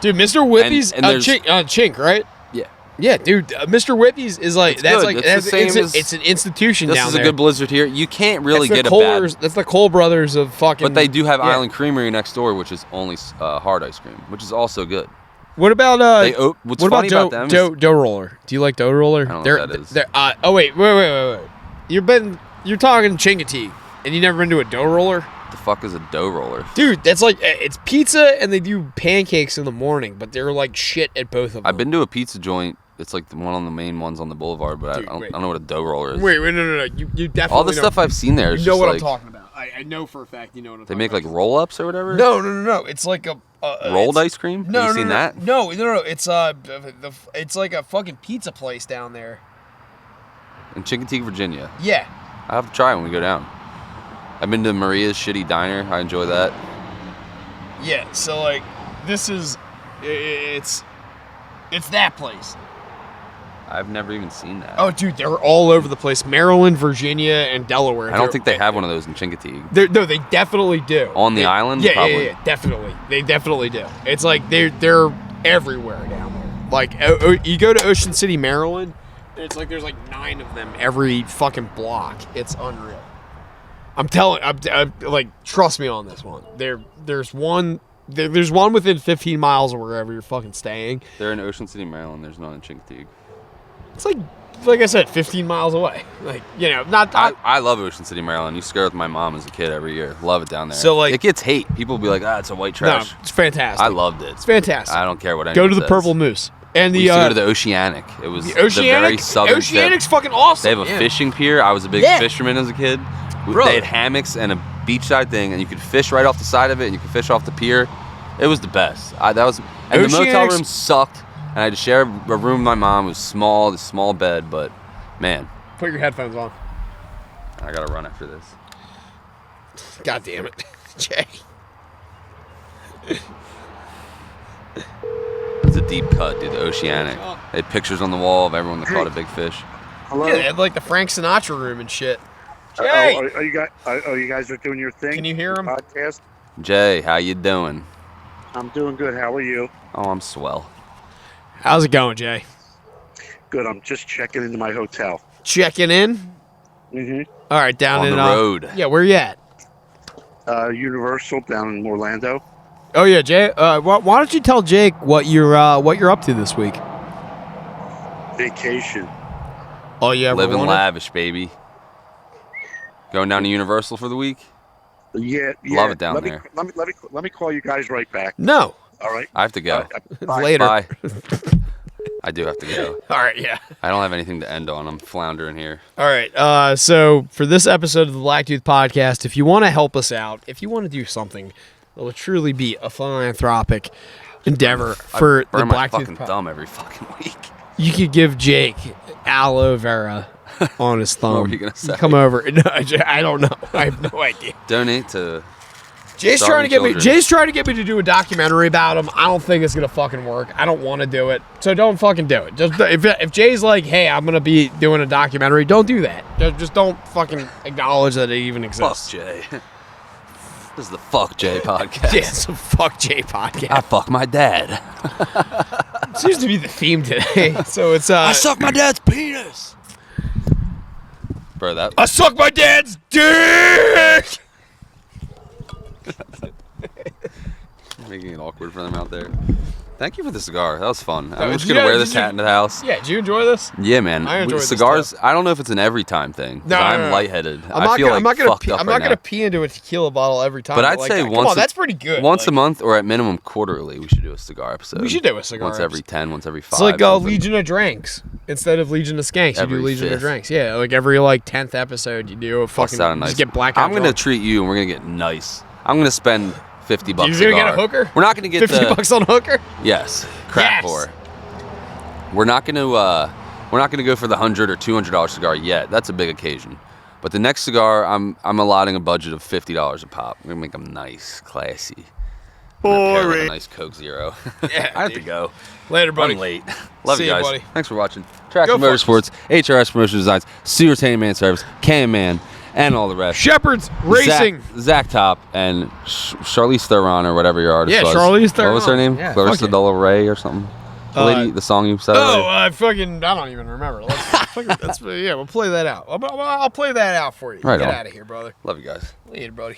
Dude, Mr. Whippy's And there's- Chink, right? Yeah. Yeah, dude. Mr. Whippy's is like It's that's good. like It's the same as- it's an institution This down is there. a good Blizzard here. You can't really That's get the a bad. That's the Cole brothers of fucking. But they do have yeah. Island Creamery next door, which is only hard ice cream, which is also good. What about What's what funny about about them is- dough roller? Do you like dough roller? I don't know what that is. Oh wait. You're talking Chincoteague, and you never been to a dough roller? The fuck is a dough roller? Dude, that's like it's pizza, and they do pancakes in the morning, but they're like shit at both of them. I've been to a pizza joint. It's like the one on the main ones on the boulevard, but Dude, I wait. don't know what a dough roller is. Wait, no. You definitely All the know. stuff I've seen there is You know just what like I'm talking about. I know for a fact you know what I'm they talking make about. like roll ups or whatever. No. It's like a rolled it's- ice cream. No, Have you no, seen no, that? No. It's it's like a fucking pizza place down there. In Chincoteague, Virginia. Yeah. I have to try it when we go down. I've been to Maria's Shitty Diner. I enjoy that. Yeah. So like, this is it's that place. I've never even seen that. Oh, dude, they're all over the place. Maryland, Virginia, and Delaware. I don't think they have one of those in Chincoteague. No, they definitely do. On the island? Yeah, Probably. yeah, definitely. They definitely do. It's like they're everywhere down there. Like you go to Ocean City, Maryland, and it's like there's like 9 of them every fucking block. It's unreal. I'm like, trust me on this one. There's one within 15 miles of wherever you're fucking staying. They're in Ocean City, Maryland. There's none in Chincoteague. It's like I said, 15 miles away. Like, you know, not. I love Ocean City, Maryland. Used to go with my mom as a kid every year. Love it down there. So, like- it gets hate. People will be like, it's a white no, trash. it's fantastic. I loved it. It's fantastic. I don't care what Go anyone to the says. Purple Moose and We the used to go to the Oceanic. It was the very southern tip. Oceanic's fucking awesome. They have a yeah. fishing pier. I was a big Yeah. fisherman as a kid. Bro. They had hammocks and a beachside thing, and you could fish right off the side of it, and you could fish off the pier. It was the best. And the motel Oceanic's- room sucked, and I had to share a room with my mom. It was small, the small bed, but man, Put your headphones on. I gotta run after this. God damn it, Jay. It's a deep cut, dude. The Oceanic. They had pictures on the wall of everyone that caught a big fish. Hello. Yeah, they had like the Frank Sinatra room and shit. Oh, Jay, you guys are doing your thing? Can you hear Your him? Podcast. Jay, how you doing? I'm doing good. How are you? Oh, I'm swell. how's it going, Jay? Good. I'm just checking into my hotel. Checking in. Mm-hmm. All right, down On in the road. Yeah, where you at? Universal down in Orlando. Oh yeah, Jay. Why don't you tell Jake what you're up to this week? Vacation. Oh yeah, Living lavish, baby. Going down to Universal for the week? Yeah. Love it down let there. Let me call you guys right back. No, All right. I have to go. Bye. later. Bye. I do have to go. All right, yeah. I don't have anything to end on. I'm floundering here. All right. So for this episode of the Blacktooth Podcast, if you want to help us out, if you want to do something that will truly be a philanthropic endeavor for the Burn my Blacktooth fucking Podcast, thumb every fucking week. you could give Jake aloe vera on his thumb. What were you gonna say? Come over. No, I don't know. I have no idea. Donate to. Jay's Starving trying to get me. children. Jay's trying to get me to do a documentary about him. I don't think it's gonna fucking work. I don't want to do it. So don't fucking do it. Just if Jay's like, hey, I'm gonna be doing a documentary, don't do that. Just don't fucking acknowledge that it even Fuck exists. Jay. This is the Fuck Jay podcast. Yeah, it's a fuck Jay I podcast. fuck my dad. Seems to be the theme today. So it's suck my dad's penis. Bro, that. I suck my dad's dick. Making it awkward for them out there. Thank you for the cigar. That was fun. Oh, I'm just did gonna you- wear did this you- hat into the house. Yeah, did you enjoy this? Yeah, man. I enjoyed this cigars. stuff. I don't know if it's an every time thing. 'Cause No, I'm no. lightheaded. I'm I not feel gonna, like I'm not gonna fucked pee. up I'm right not gonna now. pee into a tequila bottle every time. But I'd like, say come once on, that's pretty good. Once Like, a month or at minimum quarterly, we should do a cigar episode. We should do a cigar Once every episode. 10, once every 5. It's like something. Legion of Drinks. Instead of Legion of Skanks, you Every do Legion of 5th. Drinks. Yeah, like every like 10th episode, you do a Bust fucking out a nice. just get blackout I'm gonna drunk. treat you, and we're gonna get nice. I'm gonna spend $50. You're gonna get a cigar. hooker? We're not gonna get 50 the bucks on hooker? yes crack Yes! whore. We're not gonna go for the $100 or $200 cigar yet. That's a big occasion. But the next cigar, I'm allotting a budget of $50 a pop. We're gonna make them nice, classy. Pair with a Boring. nice Coke Zero. Yeah, I have to dude. go. Later, buddy. I'm late. Love See you ya, guys. buddy. Thanks for watching. Traction Go Foxes. Motorsports, HRS Promotion Designs, Stewart Handyman Service, KM-Man, and all the rest. Shepherds Racing. Zach Top and Charlize Theron or whatever your artist Yeah, was. Charlize Theron. What was her name? Yeah, Clarissa fuck it. Del Rey or something. The lady, the song you said. Oh, earlier. I don't even remember. Yeah, we'll play that out. I'll play that out for you. Right Get on. out of here, brother. Love you guys. Later, buddy.